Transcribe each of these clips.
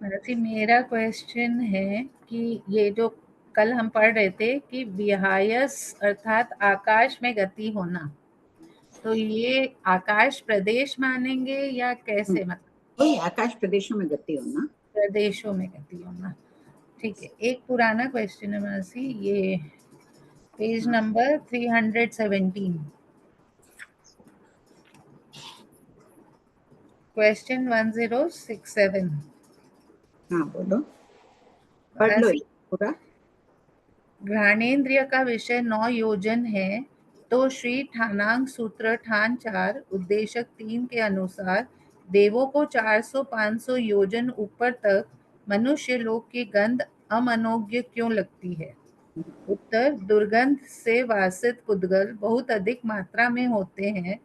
वैसे मेरा क्वेश्चन है कि ये जो कल हम पढ़ रहे थे कि विहायस अर्थात आकाश में गति होना, तो ये आकाश प्रदेश मानेंगे या कैसे, मतलब वही आकाश प्रदेशों में गति होना, प्रदेशों में गति होना। ठीक है, एक पुराना क्वेश्चन है मासी, ये पेज नंबर 317, क्वेश्चन 1067। हाँ बोलो, पढ़ लो पूरा। घ्राणेन्द्रिय का विषय 9 योजन है, तो श्री ठाणांक सूत्र ठान 4 उद्देशक 3 के अनुसार देवों को 400-500 योजन ऊपर तक मनुष्य लोक की गंध अमनोज्ञ क्यों लगती है? उत्तर, दुर्गंध से वासित पुद्गल बहुत अधिक मात्रा में होते हैं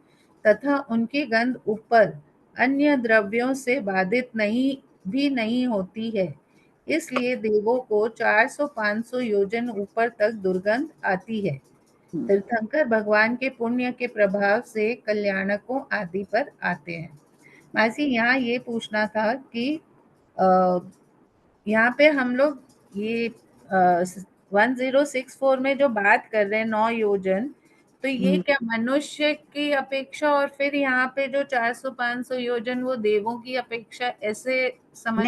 तथा उनकी गंध ऊपर अन्य द्रव्यों से बाधित नहीं होती है, इसलिए देवों को 400-500 योजन ऊपर तक दुर्गंध आती है। तीर्थंकर भगवान के पुण्य के प्रभाव से कल्याणकों आदि पर आते हैं। मासी यहाँ ये पूछना था कि यहाँ पे हम लोग ये 1064 में जो बात कर रहे हैं 9 योजन, तो ये क्या मनुष्य की अपेक्षा और फिर यहाँ पे जो 400-500 योजन वो देवों की अपेक्षा, ऐसे समझ?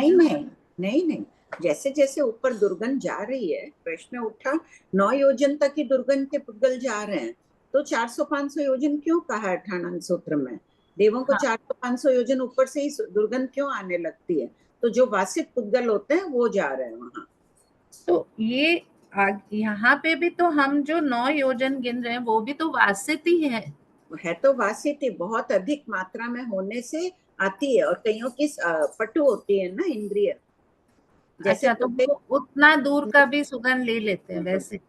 नहीं, जैसे जैसे ऊपर दुर्गंध जा रही है, प्रश्न उठा 9 योजन तक ही दुर्गंध के पुद्गल जा रहे हैं, तो 400-500 योजन क्यों कहा है ठाणांक सूत्र में? देवों को 400-500 योजन ऊपर से ही दुर्गंध क्यों आने लगती है? तो जो वासित पुद्गल होते हैं वो जा रहे हैं वहां। तो ये यहाँ पे भी तो हम जो 9 योजन गिन रहे हैं वो भी तो वासित ही है तो वासित ही बहुत अधिक मात्रा में होने से आती है, और कईयों की पटु होती है ना इंद्रिय, जैसे अच्छा, तो वो उतना दूर का भी सुगंध ले लेते हैं वैसे?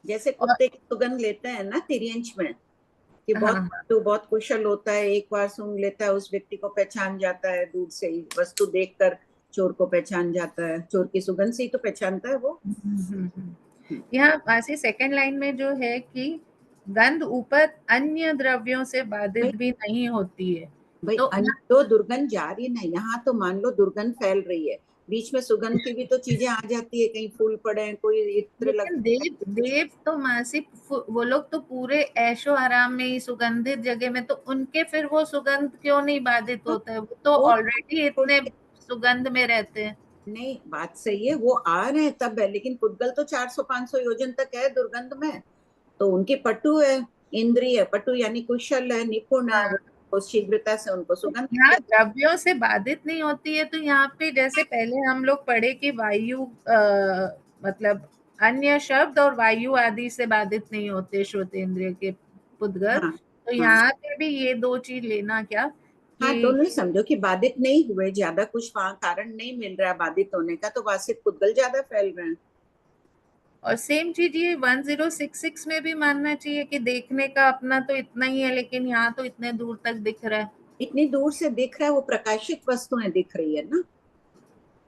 जैसे और कुत्ते की सुगंध लेते हैं ना तिर्यंच में, कि हाँ, बहुत कुशल होता है, एक बार सूंघ लेता है उस व्यक्ति को पहचान जाता है, दूर से ही वस्तु देखकर चोर को पहचान जाता है, चोर की सुगंध से ही तो पहचानता है वो। यहाँ ऐसी सेकंड लाइन में जो है कि गंध ऊपर अन्य द्रव्यों से बाधित भी नहीं होती है, भाई तो दुर्गंध जा रही ना, यहाँ तो मान लो दुर्गंध फैल रही है, बीच में सुगंध की भी तो चीजें आ जाती है, कहीं फूल पड़े हैं, कोई इत्र लग। लेकिन देव तो मासी वो लोग तो पूरे ऐशो आराम में ही सुगंधित जगह में, तो उनके फिर वो सुगंध क्यों नहीं बाधित होता है? वो तो ऑलरेडी इतने सुगंध में रहते हैं। नहीं, बात सही है, वो आ रहे हैं तब है, लेकिन पुद्गल तो 400-500 योजन तक है दुर्गंध में, तो उनकी पटु है, इंद्रिय पटु यानी कुशल है, निपुण है, वो शीघ्रता से उनको सुगंध। यहाँ द्रव्यों से बाधित नहीं होती है, तो यहाँ पे जैसे पहले हम लोग पढ़े कि वायु मतलब अन्य शब्द और वायु आदि से बाधित नहीं होते श्रोतेंद्रिय के पुद्गल, तो यहाँ पे भी ये दो चीज लेना क्या हाँ, कि दोनों ही समझो कि बाधित नहीं हुए, ज्यादा कुछ वहां कारण नहीं मिल रहा है बाधित होने का, तो वासित पुद्गल ज्यादा फैल रहे हैं। और सेम चीज ये 1066 में भी मानना चाहिए कि देखने का अपना तो इतना ही है, लेकिन यहाँ तो इतने दूर तक दिख रहा है। इतनी दूर से दिख रहा है, वो प्रकाशित वस्तुएं दिख रही है ना,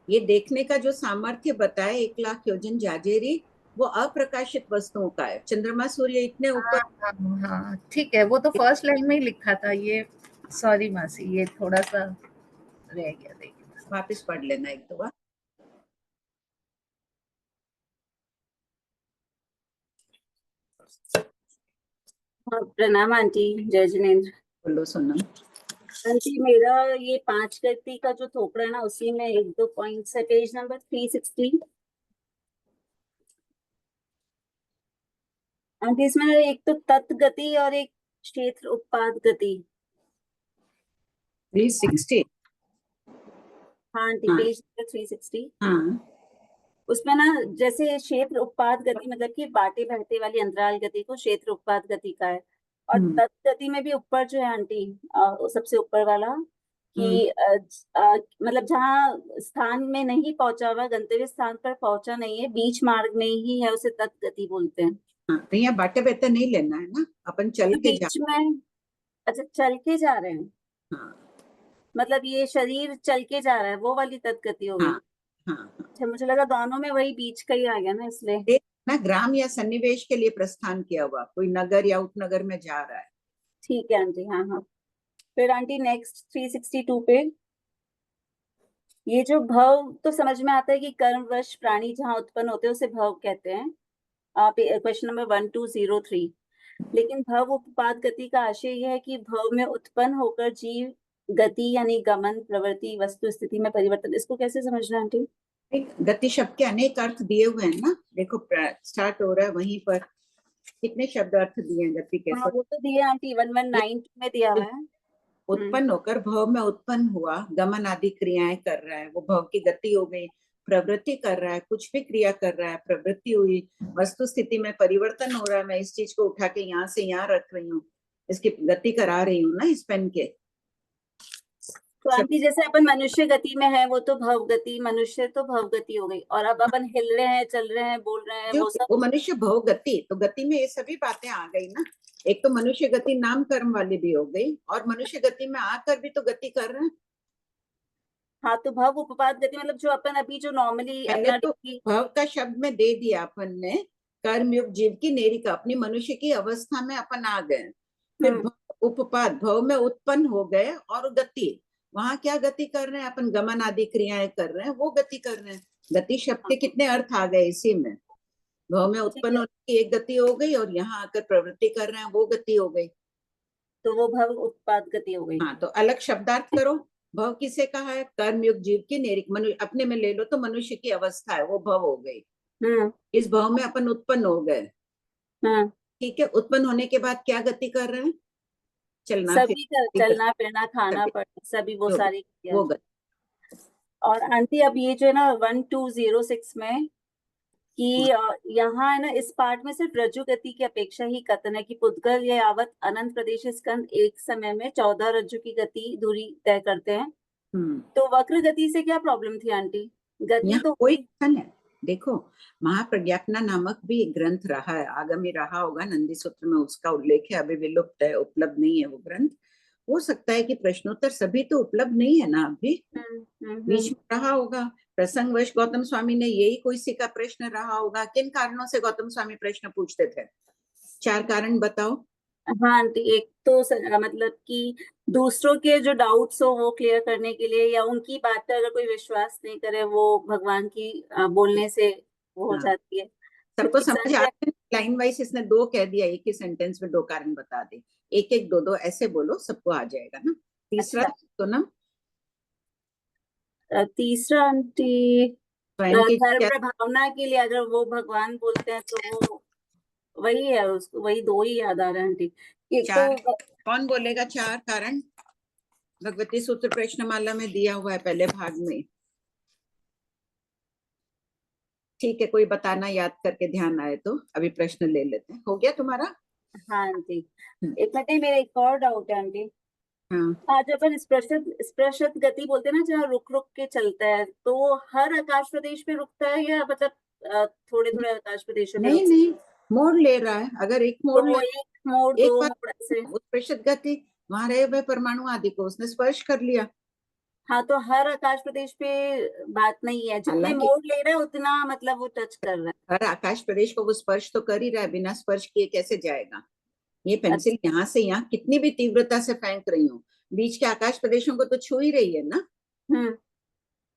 ये देखने का जो सामर्थ्य बताए 1,00,000 योजन जाजेरी, वो अप्रकाशित वस्तुओं का है, चंद्रमा सूर्य इतने ऊपर। हाँ हाँ ठीक है, वो तो फर्स्ट लाइन में ही लिखा था ये, सॉरी मासी ये थोड़ा सा रह गया, देखिए वापस पढ़ लेना एक दो बार। हाँ, प्रणाम आंटी, जय जिनेन्द्र। बोलो सोनम। आंटी मेरा ये 5 गति का जो थोपड़ा है ना, उसी में 1-2 पॉइंट्स है, पेज नंबर 360। आंटी इसमें एक तो तत् गति और एक क्षेत्र उत्पाद गति। 360। हाँ आंटी, पेज नंबर 360। हाँ, उसमें ना जैसे क्षेत्र उत्पाद गति मतलब कि बाटे बहते वाली अंतराल गति को क्षेत्र उत्पाद गति का है, और तत् गति में भी ऊपर जो है आंटी, सबसे ऊपर वाला कि मतलब जहाँ स्थान में नहीं पहुंचा हुआ, गंतव्य स्थान पर पहुंचा नहीं है, बीच मार्ग में ही है, उसे तत् गति बोलते हैं। हाँ, तो यहाँ बाटे बेटे नहीं लेना है ना, अपन चल तो के जा। बीच में, अच्छा चल के जा रहे हैं, हाँ मतलब ये शरीर चल के जा रहा है, वो वाली तत् गति हो हाँ गई। हाँ हाँ। अच्छा, मुझे लगा दोनों में वही बीच का ही आ गया ना, इसलिए। एक ना ग्राम या सन्निवेश के लिए प्रस्थान किया हुआ, कोई नगर या उपनगर में जा रहा है। ठीक है आंटी, हाँ हाँ। फिर आंटी नेक्स्ट 362 पे ये जो भव तो समझ में आता है कि कर्मवश प्राणी जहाँ उत्पन्न होते हैं उसे भव कहते हैं, आप क्वेश्चन नंबर 1203। लेकिन भव उपपाद गति का आशय यह है कि भव में उत्पन्न होकर जीव गति यानी गमन, प्रवृत्ति, वस्तु स्थिति में परिवर्तन। इसको कैसे समझना है आंटी? गति शब्द के अनेक अर्थ दिए हुए हैं ना, देखो स्टार्ट हो रहा है वहीं पर, कितने शब्द अर्थ दिए हैं गति के। हाँ वो तो दिया आंटी, 1192 में दिया हुआ है। उत्पन्न होकर भव में उत्पन्न हुआ, गमन आदि क्रियाएं कर रहा है, वो भव की गति हो गई। प्रवृत्ति कर रहा है, कुछ भी क्रिया कर रहा है, प्रवृत्ति हुई। वस्तु स्थिति में परिवर्तन हो रहा है, मैं इस चीज को उठा के यहाँ से यहाँ रख रही हूँ, इसकी गति करा रही हूँ ना इस पेन के। तो आंटी जैसे अपन मनुष्य गति में है वो तो भव गति, मनुष्य तो भव गति हो गई, और अब अपन हिल रहे हैं, चल रहे हैं, बोल रहे हैं, वो सब वो मनुष्य भव गति, तो गति में ये सभी बातें आ गई ना। एक तो मनुष्य गति नाम कर्म वाली भी हो गई, और मनुष्य गति में आकर भी तो गति कर रहे हैं। हाँ, तो भव उपपाद गति मतलब जो अपन अभी जो नॉर्मली पहले अपना तो भव का शब्द में दे दिया अपन ने, कर्मयुग जीव की नेरिका, अपनी मनुष्य की अवस्था में अपन आ गए। फिर उपपाद, भव में उत्पन्न हो गए, और गति, वहां क्या गति कर रहे हैं अपन, गमन आदि क्रियाएं कर रहे हैं, वो गति कर रहे हैं। गति शब्द के कितने अर्थ आ गए इसी में। भव में उत्पन्न होने की एक गति हो गई, और यहाँ आकर प्रवृत्ति कर रहे हैं, वो गति हो गई, तो वो भव उत्पाद गति हो गई। हाँ, तो अलग शब्दार्थ करो। भव किसे कहा है, कर्मयुग जीव की नेरिक, मनुष्य अपने में ले लो तो मनुष्य की अवस्था है, वो भव हो गई। इस भव में अपन उत्पन्न हो गए, ठीक है। उत्पन्न होने के बाद क्या गति कर रहे हैं, चलना सभी चलना फिरना खाना पड़ना सभी वो सारी वो गति। और आंटी अब ये जो है ना 1206 में कि यहाँ है ना इस पार्ट में सिर्फ रज्जु गति की अपेक्षा ही कथन है कि पुद्गल या यावत अनंत प्रदेश स्कंद एक समय में 14 रज्जु की गति दूरी तय करते हैं। तो वक्र गति से क्या प्रॉब्लम थी आंटी? गति तो कोई कथन है, देखो महाप्रज्ञापना नामक भी एक ग्रंथ रहा है, आगमी रहा होगा, नंदी सूत्र में उसका उल्लेख है, अभी विलुप्त है, उपलब्ध नहीं है वो ग्रंथ। हो सकता है कि प्रश्नोत्तर सभी तो उपलब्ध नहीं है ना अभी, बीच में रहा होगा, प्रसंगवश गौतम स्वामी ने यही कोई सी का प्रश्न रहा होगा। किन कारणों से गौतम स्वामी प्रश्न पूछते थे, 4 कारण बताओ। हाँ आंटी, एक तो मतलब कि दूसरों के जो डाउट्स हो वो क्लियर करने के लिए, या उनकी बात पर अगर कोई विश्वास नहीं करे वो भगवान की बोलने से वो हो जाती है। सबको समझ आ रहा है, लाइन वाइज इसने 2 कह दिया, एक ही सेंटेंस में 2 कारण बता दे, एक एक 2 ऐसे बोलो, सबको आ जाएगा ना। तीसरा तो ना, तीसरा आंटी धर्म प्रभावना के लिए अगर वो भगवान बोलते हैं तो वो वही है, उसको वही 2 ही याद आ रहे हैं आंटी। तो कौन बोलेगा 4 कारण, भगवती सूत्र प्रश्नमाला में दिया हुआ है पहले भाग में, ठीक है। कोई बताना याद करके, ध्यान आए तो। अभी प्रश्न ले लेते हैं, हो गया तुम्हारा? हाँ आंटी, एक मिनट, मेरा एक और डाउट है आंटी। हाँ, आज अपन स्पर्शत गति बोलते हैं ना, जहाँ रुक रुक के चलता है, तो वो हर आकाश प्रदेश पे रुकता है या मतलब थोड़े थोड़े आकाश प्रदेशों में? नहीं, मोड़ ले रहा है। अगर एक मोड़ ले, एक मोड़, 2 मोड़ ऐसे, स्पर्शत गति, वहां रहे हुए परमाणु आदि को उसने स्पर्श कर लिया। हाँ, तो हर आकाश प्रदेश पे बात नहीं है, जितने मोड़ ले रहा है उतना मतलब वो टच कर रहा है। हर आकाश प्रदेश को वो स्पर्श तो कर ही रहा है, बिना स्पर्श किए कैसे जाएगा। ये पेंसिल यहाँ से यहाँ कितनी भी तीव्रता से फेंक रही हूँ, बीच के आकाश प्रदेशों को तो छू ही रही है ना।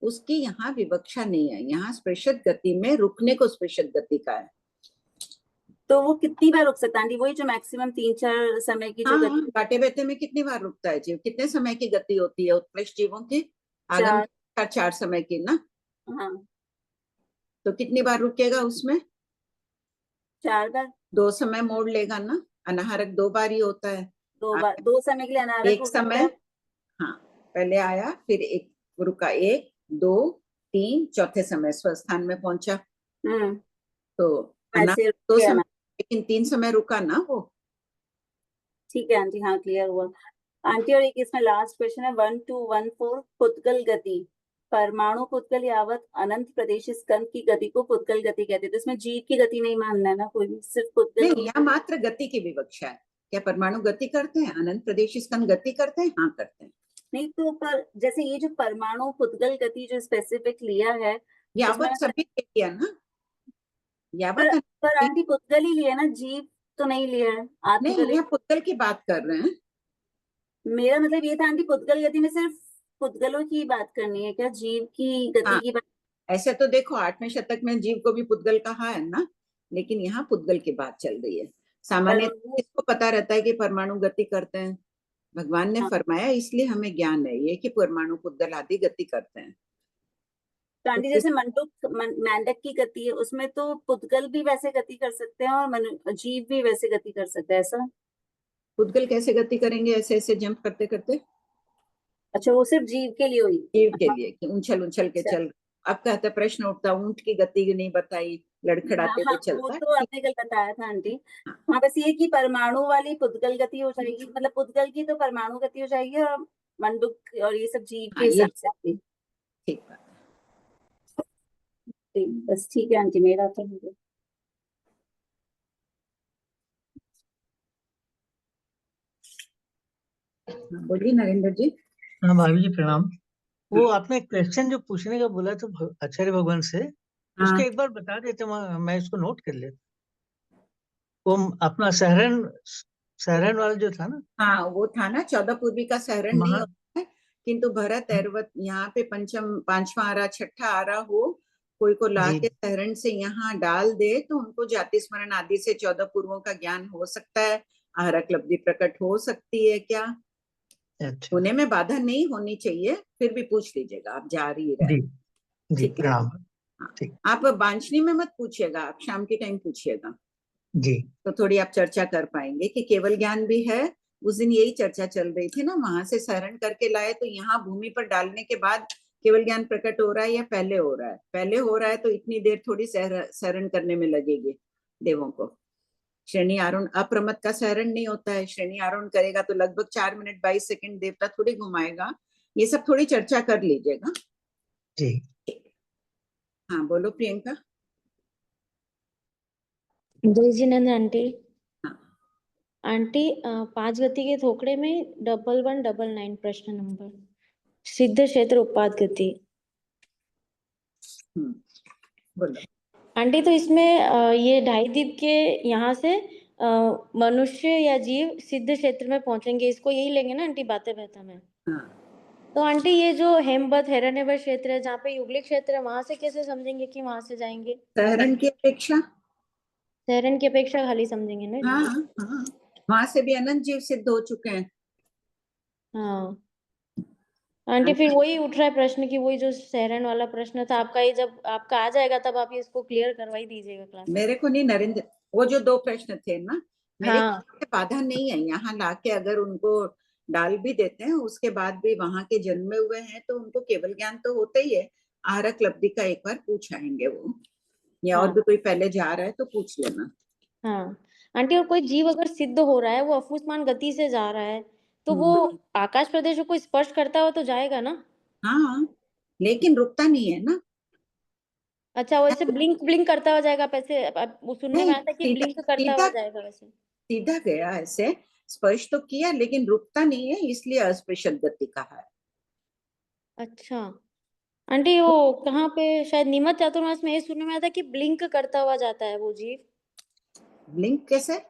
उसकी यहाँ विवक्षा नहीं है, यहाँ स्पर्शत गति में रुकने को स्पर्शत गति का है। तो वो कितनी बार रुक सकता है? वही जो मैक्सिमम 3-4 समय की जो गति, बाटे बेटे में कितनी बार रुकता है जीव, कितने समय की गति होती है उत्कृष्ट जीवों की, आगम 4 समय की ना। हाँ, तो कितनी बार रुकेगा उसमें? 4 बार। 2 समय मोड़ लेगा ना, अनाहरक 2 बार ही होता है। 2 बार, 2 समय के लिए अनाहरक एक समय, हाँ, पहले आया, फिर एक रुका, 1 2 3, चौथे समय स्वस्थान में पहुंचा। तो 2 समय, लेकिन 3 समय रुका ना वो। ठीक है आंटी, हाँ क्लियर हुआ आंटी। और एक इसमें लास्ट क्वेश्चन है 1214, पुद्गल गति, परमाणु पुद्गल यावत अनंत प्रदेश स्कंद की गति को पुद्गल गति कहते हैं। तो इसमें जीव की गति नहीं मानना है ना कोई भी, सिर्फ पुद्गल नहीं, यहाँ मात्र गति की विवक्षा है। क्या परमाणु गति करते हैं, अनंत प्रदेश स्कंद गति करते हैं? हाँ करते हैं। नहीं तो पर जैसे ये जो परमाणु पुद्गल गति जो स्पेसिफिक लिया है, यावत सभी लिया ना, यावत पर आंटी पुद्गल ही लिया ना, जीव तो नहीं लिया है। नहीं, यहाँ पुद्गल की बात कर रहे हैं। मेरा मतलब ये था आंटी, पुद्गल गति में सिर्फ पुद्गलों की बात करनी है क्या, जीव की गति हाँ, की बात? ऐसे तो देखो 8वें शतक में जीव को भी पुद्गल कहा है ना, लेकिन यहाँ पुद्गल की बात चल रही है। सामान्य वो किसको पता रहता है कि परमाणु गति करते हैं? भगवान ने हाँ, फरमाया, इसलिए हमें ज्ञान है ये कि परमाणु पुद्गल आदि गति करते हैं। तो तो आंटी जैसे मेंढक की गति है, उसमें तो पुद्गल भी वैसे गति कर सकते हैं और जीव भी वैसे गति कर सकता है, ऐसा? पुद्गल कैसे गति करेंगे ऐसे ऐसे जंप करते करते? अच्छा, वो सिर्फ जीव के लिए हुई। जीव के हाँ, लिए कि उछल उछल के अच्छा। चल। अब कहते प्रश्न उठता, ऊंट की गति नहीं बताई, हाँ लड़खड़ाते हाँ, हुए वो चलता है, तो ठीक। आपने कल बताया था आंटी। हाँ, हाँ, बस ये कि परमाणु वाली पुद्गल गति हो जाएगी, मतलब पुद्गल की तो परमाणु गति हो जाएगी, और मंडूक और ये सब जीव के हाँ, ये हिसाब से आती। ठीक बात। बस ठीक है आंटी, मेरा तो हो गया। हाँ, बोलिए नरेंद्र जी। हाँ भाभी जी प्रणाम। वो आपने क्वेश्चन जो पूछने का बोला था आचार्य भगवान से, उसके हाँ एक बार बता देते, मैं इसको नोट कर लेता। वो अपना सहरन सहरन वाला जो था ना, हाँ, वो था ना 14 पूर्वी का सहरण नहीं महा होता है, किंतु भरत ऐरवत यहाँ पे पंचम पांचवा आरा छठा आरा हो, कोई को ला जी के सहरण से यहाँ डाल दे तो उनको जाति स्मरण आदि से 14 पूर्वों का ज्ञान हो सकता है, आहरक लब्धि प्रकट हो सकती है क्या? अच्छा होने में बाधा नहीं होनी चाहिए, फिर भी पूछ लीजिएगा, आप जा रही रहे। जी जी ठीक है। प्रणाम। हाँ, ठीक आप बांछनी में मत पूछिएगा, आप शाम के टाइम पूछिएगा, जी तो थोड़ी आप चर्चा कर पाएंगे कि केवल ज्ञान भी है। उस दिन यही चर्चा चल रही थी ना, वहां से शरण करके लाए तो यहाँ भूमि पर डालने के बाद केवल ज्ञान प्रकट हो रहा है या पहले हो रहा है? पहले हो रहा है तो इतनी देर थोड़ी शरण करने में लगेगी देवों को। श्रेणी आरोहण अप्रमत का शरण नहीं होता है, श्रेणी आरोहण करेगा तो लगभग 4 मिनट 22 सेकंड देवता थोड़ी घुमाएगा। ये सब थोड़ी चर्चा कर लीजिएगा। जी। हाँ बोलो प्रियंका। जय जिनेन्द्र आंटी। हाँ, आंटी 5 गति के थोकड़े में 1119 प्रश्न नंबर, सिद्ध क्षेत्र उत्पाद गति। बोलो। आंटी तो इसमें ये 2.5 दीप के यहाँ से मनुष्य या जीव सिद्ध क्षेत्र में पहुंचेंगे, इसको यही लेंगे ना आंटी, बातें बहता में? हाँ, तो आंटी ये जो हेमवत हिरण्यवत क्षेत्र है, जहाँ पे युगलिक क्षेत्र है, वहां से कैसे समझेंगे कि वहां से जाएंगे? शहरन की अपेक्षा। शहरन की अपेक्षा खाली समझेंगे ना हाँ जी? हाँ, वहां से भी अनंत जीव सिद्ध हो चुके हैं। हाँ आंटी, फिर वही उठ रहा है प्रश्न की, वही जो शहरन वाला प्रश्न था आपका, ये जब आपका आ जाएगा तब आप इसको क्लियर करवा ही दीजिएगा क्लास में। मेरे को नहीं नरेंद्र, वो जो 2 प्रश्न थे ना, मेरे हाँ को बाधा नहीं है, यहाँ लाके अगर उनको डाल भी देते हैं उसके बाद भी वहां के जन्मे हुए हैं तो उनको केवल ज्ञान तो होता ही है। आरक लब्धि का एक बार पूछ आएंगे वो, या और हाँ भी कोई पहले जा रहा है तो पूछ लेना। हाँ आंटी, और कोई जीव अगर सिद्ध हो रहा है, वो अफूसमान गति से जा रहा है, तो वो आकाश प्रदेशों को स्पर्श करता हुआ तो जाएगा ना? हाँ, लेकिन रुकता नहीं है ना। अच्छा, वैसे ब्लिंक ब्लिंक करता हुआ जाएगा, वैसे वो सुनने में नहीं, आता है कि सीधा ब्लिंक करता सीधा हुआ जाएगा वैसे। सीधा गया ऐसे, स्पर्श तो किया लेकिन रुकता नहीं है, इसलिए अस्पृशत गति कहा है। अच्छा आंटी, वो कहाँ पे, शायद निमत चातुर्मास में ये सुनने में आता है कि ब्लिंक करता हुआ जाता है वो जीव। ब्लिंक कैसे?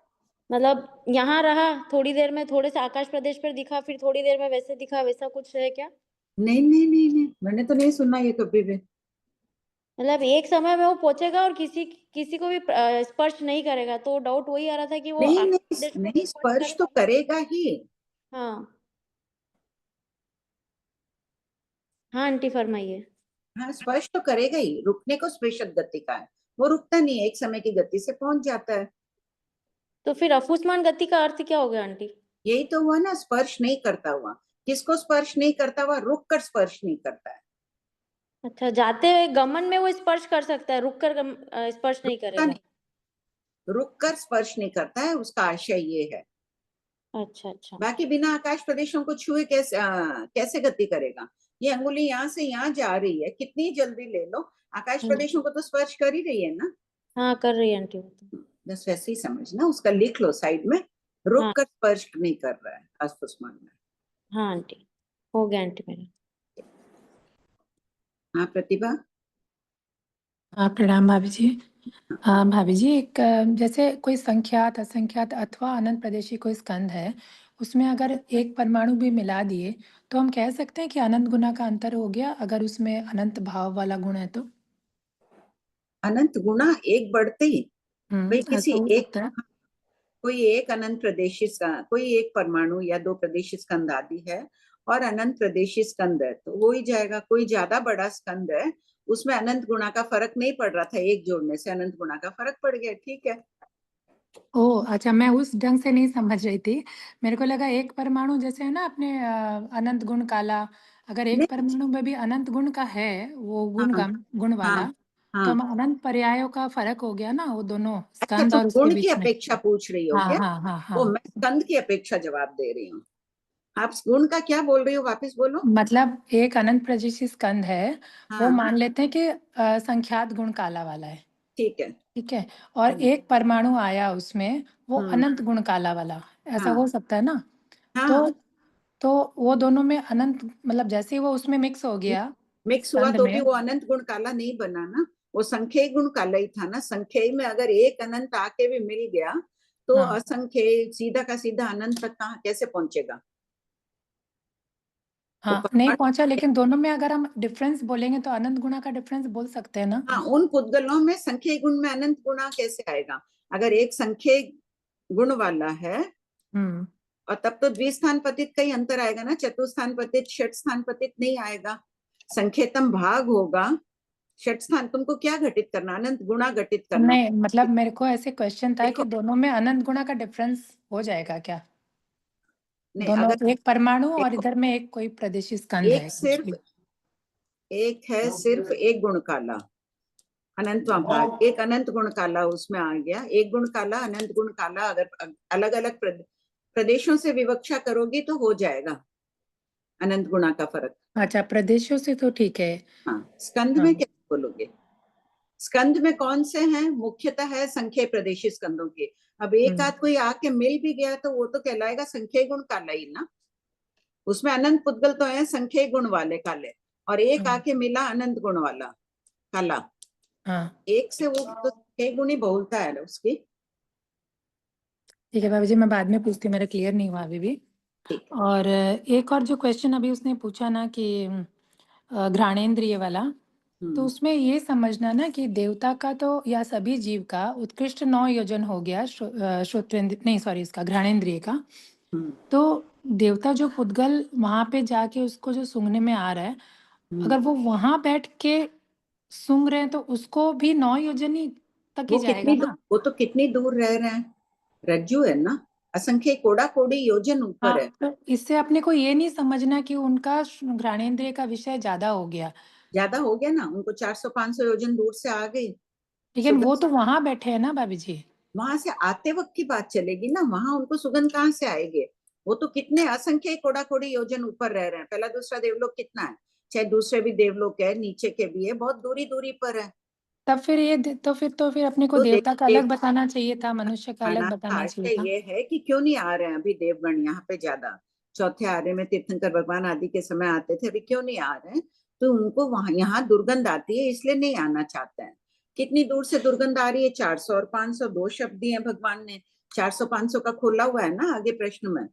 मतलब यहाँ रहा थोड़ी देर में, थोड़े से आकाश प्रदेश पर दिखा, फिर थोड़ी देर में वैसे दिखा, वैसा कुछ है क्या? नहीं नहीं नहीं नहीं, मैंने तो नहीं सुना ये कभी भी। मतलब एक समय में वो पहुंचेगा और किसी किसी को भी स्पर्श नहीं करेगा, तो डाउट वही आ रहा था कि वो नहीं आकाश नहीं प्रदेश को नहीं, स्पर्श स्पर्श तो करेगा। करेगा ही। हाँ हाँ आंटी फरमाइए। हाँ, स्पर्श तो करेगा ही, रुकने को स्पृशत गति का है, वो रुकता नहीं है, एक समय की गति से पहुंच जाता है। तो फिर अफूसमान गति का अर्थ क्या हो गया आंटी? यही तो हुआ ना, स्पर्श नहीं करता हुआ। किसको स्पर्श नहीं करता हुआ? रुक कर स्पर्श नहीं करता है। अच्छा, जाते हुए गमन में वो स्पर्श कर सकता है, रुक कर स्पर्श नहीं रुकता करेगा? नहीं, रुक कर स्पर्श नहीं करता है, उसका आशय ये है। अच्छा अच्छा। बाकी बिना आकाश प्रदेशों को छुए कैसे गति करेगा? ये अंगुली यहाँ से यहाँ जा रही है, कितनी जल्दी ले लो, आकाश प्रदेशों को तो स्पर्श कर ही रही है ना। हाँ कर रही है आंटी वो तो। बस वैसे ही समझना, उसका लिख लो साइड में, रुक हाँ कर स्पर्श नहीं कर रहा है अस्पष्मान में। हाँ आंटी, हो गया आंटी मेरा। हाँ प्रतिभा। हाँ प्रणाम भाभी जी। भाभी जी, एक जैसे कोई संख्यात असंख्यात अथवा अनंत प्रदेशी कोई स्कंद है, उसमें अगर एक परमाणु भी मिला दिए तो हम कह सकते हैं कि अनंत गुना का अंतर हो गया, अगर उसमें अनंत भाव वाला गुण है तो। अनंत गुना एक बढ़ते ही भाई किसी ऐसा हो एक, सकता है। कोई एक अनंत प्रदेशी कोई एक परमाणु या दो प्रदेशी स्कंद आदि है और अनंत प्रदेशी स्कंद है तो हो ही जाएगा। कोई ज्यादा बड़ा स्कंद है उसमें अनंत गुना का फर्क नहीं पड़ रहा था, एक जोड़ने से अनंत गुना का फर्क पड़ गया, ठीक है। ओह अच्छा, मैं उस ढंग से नहीं समझ रही थी। मेरे को लगा एक परमाणु जैसे है ना अपने अनंत गुण काला, अगर एक नहीं, परमाणु में भी अनंत गुण का है वो हाँ गुण हाँ वाला, तो हाँ। हम अनंत पर्यायों का फर्क हो गया ना वो दोनों अच्छा, स्कंद तुम और उसके गुण की बीच में। अपेक्षा पूछ रही हो हाँ क्या? हाँ हाँ वो हाँ। मैं स्कंद की अपेक्षा जवाब दे रही हूँ। आप गुण का क्या बोल रही हो, वापस बोलो। मतलब एक अनंत प्रदेशी स्कंद है, वो हाँ मान लेते हैं कि संख्यात गुण काला वाला है, ठीक है। ठीक है, और एक परमाणु आया उसमें वो हम्म, अनंत गुण काला वाला, ऐसा हाँ हो सकता है ना। तो हाँ। तो वो दोनों में अनंत, मतलब जैसे ही वो उसमें मिक्स हो गया मिक्स हुआ स्कंद तो भी में। वो अनंत गुण काला नहीं बना ना, वो संख्यय गुण काला ही था ना। संख्यय में अगर एक अनंत आके भी मिल गया तो हाँ असंख्यय सीधा का सीधा अनंत तक कहाँ कैसे पहुंचेगा? वो हाँ नहीं परमाणु, पहुंचा, लेकिन दोनों में अगर हम डिफरेंस बोलेंगे तो अनंत गुणा का डिफरेंस बोल सकते हैं ना। हाँ, उन पुद्गलों में संख्यय गुण में अनंत गुणा कैसे आएगा? अगर एक संख्यय गुण वाला है हम्म और तब तो द्विस्थान पतित का ही अंतर आएगा ना, चतुस्थान पतित षट स्थान पतित नहीं आएगा। संख्यतम भाग होगा, षट स्थान तुमको क्या घटित करना, अनंत गुणा घटित करना। नहीं मतलब मेरे को ऐसे क्वेश्चन था कि देखो, दोनों में अनंत गुणा का डिफरेंस हो जाएगा क्या, नहीं दोनों अगर एक परमाणु और देखो, इधर में एक कोई प्रदेशी स्कंद है एक कुछ सिर्फ भी। एक है सिर्फ एक गुण काला अनंत भाग, एक अनंत गुण काला उसमें आ गया, एक गुण काला अनंत गुण काला। अगर अलग अलग प्रदेशों से विवक्षा करोगी तो हो जाएगा अनंत गुणा का फर्क। अच्छा प्रदेशों से तो ठीक है। हाँ, स्कंद हाँ में क्या बोलोगे? स्कंद में कौन से हैं? मुख्यतः है संख्य प्रदेशी स्कंदों के। अब एक आध कोई आके मिल भी गया तो वो तो कहलाएगा संख्य गुण काला ही ना। उसमें अनंत पुद्गल तो है संख्य गुण वाले काले, और एक हाँ आके मिला अनंत गुण वाला काला, हाँ एक से वो तो संख्य गुणी बहुलता है ना उसकी। ठीक है बाबू जी, मैं बाद में पूछती हूँ, मेरा क्लियर नहीं हुआ अभी भी। ठीक है। और एक और जो क्वेश्चन अभी उसने पूछा ना कि घ्राणेन्द्रिय वाला, तो उसमें ये समझना ना कि देवता का तो या सभी जीव का उत्कृष्ट 9 योजन हो गया श्रोत्रेंद्र नहीं सॉरी इसका घ्राणेन्द्रिय का। हम्म तो देवता जो पुद्गल वहां पे जाके उसको जो सूंघने में आ रहा है, अगर वो वहां बैठ के सूंघ रहे हैं तो उसको भी 9 योजन ही तक ही वो जाएगा कितनी दूर, ना। वो तो कितनी दूर रह रहे हैं, रज्जु है ना, असंख्य कोड़ा कोड़ी योजन ऊपर हाँ है। तो इससे अपने को ये नहीं समझना कि उनका घ्राणेन्द्रिय का विषय ज्यादा हो गया, ज्यादा हो गया ना, उनको 400-500 योजन दूर से आ गई लेकिन वो सुगंध। तो वहां बैठे हैं ना भाभी जी। वहां से आते वक्त की बात चलेगी ना, वहां उनको सुगंध कहाँ से आएगी? वो तो कितने असंख्य कोड़ा कोड़ी योजन ऊपर रह रहे हैं। पहला दूसरा देवलोक कितना है, चाहे दूसरे भी देवलोक है नीचे के भी है, बहुत दूरी दूरी पर है। तब फिर तो फिर अपने को तो देवता का देव अलग बताना चाहिए था, मनुष्य का अलग खाना का बताना चाहिए आशय था। ये है कि क्यों नहीं आ रहे हैं अभी देवगण यहाँ पे ज्यादा। चौथे आर्य में तीर्थंकर भगवान आदि के समय आते थे, अभी क्यों नहीं आ रहे हैं? तो उनको वहां यहाँ दुर्गंध आती है इसलिए नहीं आना चाहते हैं। कितनी दूर से दुर्गंध आ रही है? 400 और 500 दो शब्द दिए भगवान ने, 400-500 का खोला हुआ है ना आगे प्रश्न में।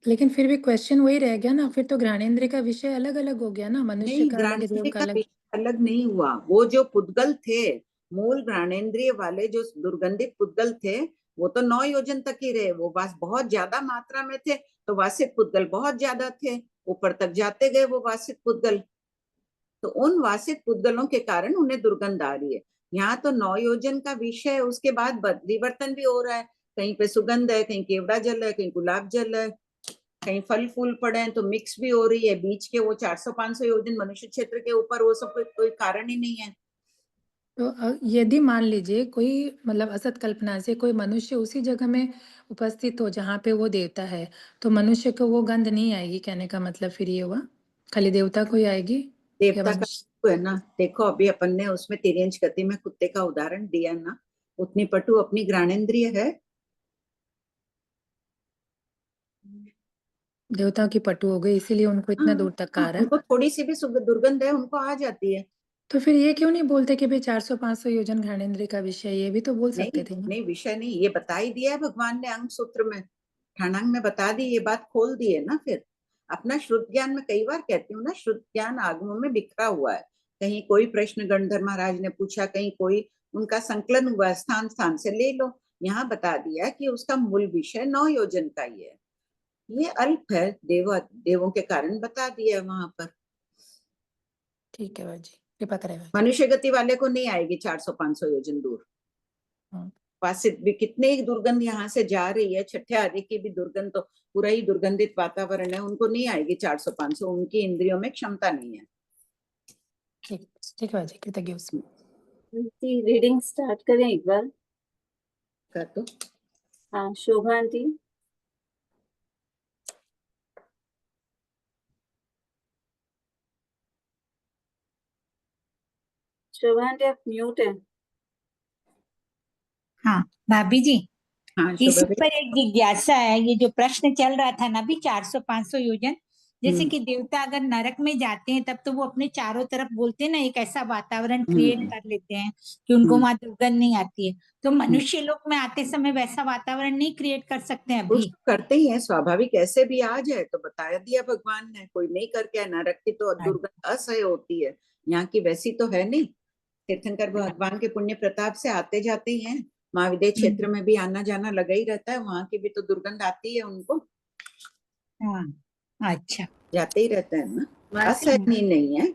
लेकिन फिर भी क्वेश्चन वही रह गया ना, फिर तो ज्ञानेंद्र का विषय अलग अलग हो गया ना, मनुष्य नहीं, का अलग देव घ्राणेन्द्रिय का का अलग। विषय अलग नहीं हुआ। वो जो पुद्गल थे, मूल घ्राणेन्द्रिय वाले जो दुर्गंधित पुद्गल थे, वो तो 9 योजन तक ही रहे। वो वास बहुत ज्यादा मात्रा में थे तो वासित पुद्गल बहुत ज्यादा थे, ऊपर तक जाते गए वो वासित पुद्गल। तो उन वासित पुद्गलों के कारण उन्हें दुर्गंध आ रही है। यहाँ तो 9 योजन का विषय है, उसके बाद परिवर्तन भी हो रहा है। कहीं पे सुगंध है, कहीं केवड़ा जल है, कहीं गुलाब जल है, कहीं फल फूल पड़े हैं, तो मिक्स भी हो रही है। बीच के वो 400-500 योजन मनुष्य क्षेत्र के ऊपर वो सब कोई कारण ही नहीं है। तो यदि मान लीजिए कोई मतलब असत कल्पना से कोई मनुष्य उसी जगह में उपस्थित हो जहाँ पे वो देवता है, तो मनुष्य को वो गंध नहीं आएगी, कहने का मतलब फिर ये हुआ खाली देवता को ही आएगी या देवता का मनुष्य। है ना। देखो अभी अपन ने उसमें तिर्यंच गति में कुत्ते का उदाहरण दिया ना, उतनी पटु अपनी घ्राणेन्द्रिय है। देवता की पटु हो गई इसीलिए उनको इतना हाँ, दूर तक आ हाँ, रहा है। उनको थोड़ी सी भी दुर्गंध है उनको आ जाती है। तो फिर ये क्यों नहीं बोलते कि भाई 400-500 योजन घाणेन्द्र का विषय, ये भी तो बोल नहीं सकते थे ना। नहीं, विषय नहीं, ये बता ही दिया है भगवान ने अंग सूत्र में। ठाणांग ने बता दी, ये बात खोल दी है ना। फिर अपना श्रुत ज्ञान में कई बार कहती हूँ ना, श्रुत ज्ञान आगमों में बिखरा हुआ है। कहीं कोई प्रश्न गणधर महाराज ने पूछा, कहीं कोई उनका संकलन हुआ, स्थान स्थान से ले लो। यहाँ बता दिया कि उसका मूल विषय 9 योजन का ही है। ये अल्प है, देवों के कारण बता दिया वहां पर। ठीक है बाजी, कृपा करें बाजी। मनुष्य गति वाले को नहीं आएगी 400-500 योजन दूर। वासित भी कितने ही दुर्गंध यहाँ से जा रही है, छठे आदि की भी दुर्गंध, तो पूरा ही दुर्गंधित वातावरण है, उनको नहीं आएगी 400-500, उनकी इंद्रियों में क्षमता नहीं है। ठीक है बाजी, कृतज्ञ हूँ। रीडिंग स्टार्ट करें एक बार। कर दो। हाँ, शोभा आंटी। शोभा आंटी आप म्यूट है। हाँ भाभी जी, हाँ इस शोभा पर एक जिज्ञासा है। ये जो प्रश्न चल रहा था ना अभी 400-500 योजन, जैसे कि देवता अगर नरक में जाते हैं तब तो वो अपने चारों तरफ बोलते हैं ना, एक ऐसा वातावरण क्रिएट कर लेते हैं कि उनको वहां दुर्गंध नहीं आती है। तो मनुष्य लोक में आते समय वैसा वातावरण नहीं क्रिएट कर सकते हैं अभी? करते ही है, स्वाभाविक, ऐसे भी आ जाए तो बता दिया भगवान ने, कोई नहीं करके। नरक की तो दुर्गंध असह्य होती है, यहाँ की वैसी तो है नहीं। तीर्थंकर भगवान के पुण्य प्रताप से आते जाते ही हैं, महाविद्य क्षेत्र में भी आना जाना लगा ही रहता है, वहां की भी तो दुर्गंध आती है उनको। हाँ, अच्छा, जाते ही रहते हैं ना, मासी असहनीय नहीं है।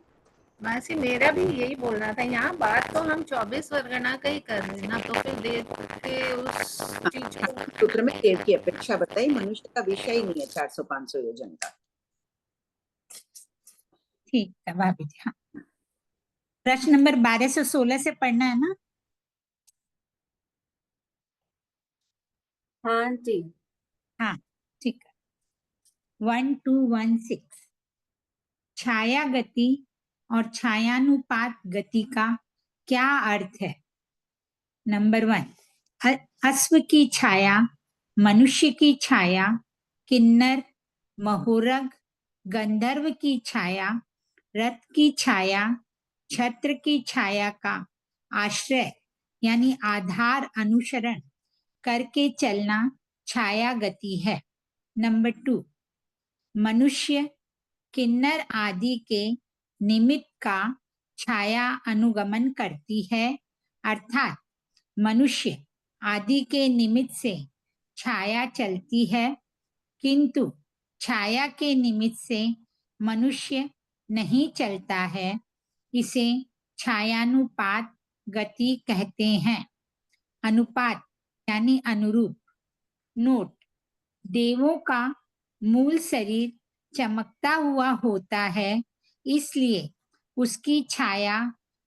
मासी मेरा भी यही बोलना था, यहाँ बात तो हम 24 वर्गना का ही कर रहे हैं ना, तो फिर देव के उस चीज को सूत्र में देव की अपेक्षा बताई, मनुष्य का विषय ही नहीं है 400-500 योजन का। ठीक है भाभी जी। हाँ, प्रश्न नंबर 12 से 16 से पढ़ना है ना? हाँ आंटी। हाँ ठीक है। 1216 छाया गति और छायानुपात गति का क्या अर्थ है? नंबर 1, अश्व की छाया, मनुष्य की छाया, किन्नर, महोरग, गंधर्व की छाया, रथ की छाया, छत्र की छाया का आश्रय यानी आधार अनुसरण करके चलना छाया गति है। नंबर 2, मनुष्य, किन्नर आदि के निमित्त का छाया अनुगमन करती है, अर्थात मनुष्य आदि के निमित्त से छाया चलती है, किंतु छाया के निमित्त से मनुष्य नहीं चलता है। इसे छायानुपात गति कहते हैं। अनुपात यानी अनुरूप। नोट, देवों का मूल शरीर चमकता हुआ होता है, इसलिए उसकी छाया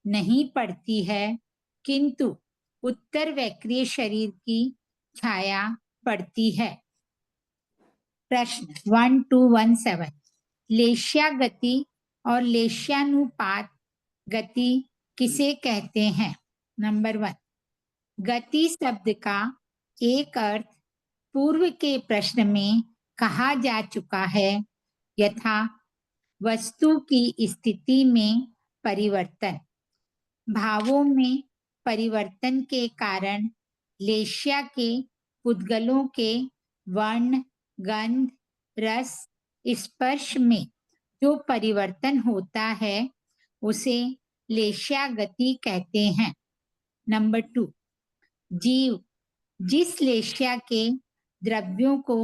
नहीं पड़ती है, किंतु उत्तर वक्रीय शरीर की छाया पड़ती है। प्रश्न 1217 लेश्या गति और लेश्यानुपात गति किसे कहते हैं? नंबर 1, गति शब्द का एक अर्थ पूर्व के प्रश्न में कहा जा चुका है, यथा वस्तु की स्थिति में परिवर्तन, भावों में परिवर्तन के कारण लेश्या के पुद्गलों के वर्ण, गंध, रस, स्पर्श में जो परिवर्तन होता है उसे लेश्या गति कहते हैं। नंबर 2, जीव जिस लेश्या के द्रव्यों को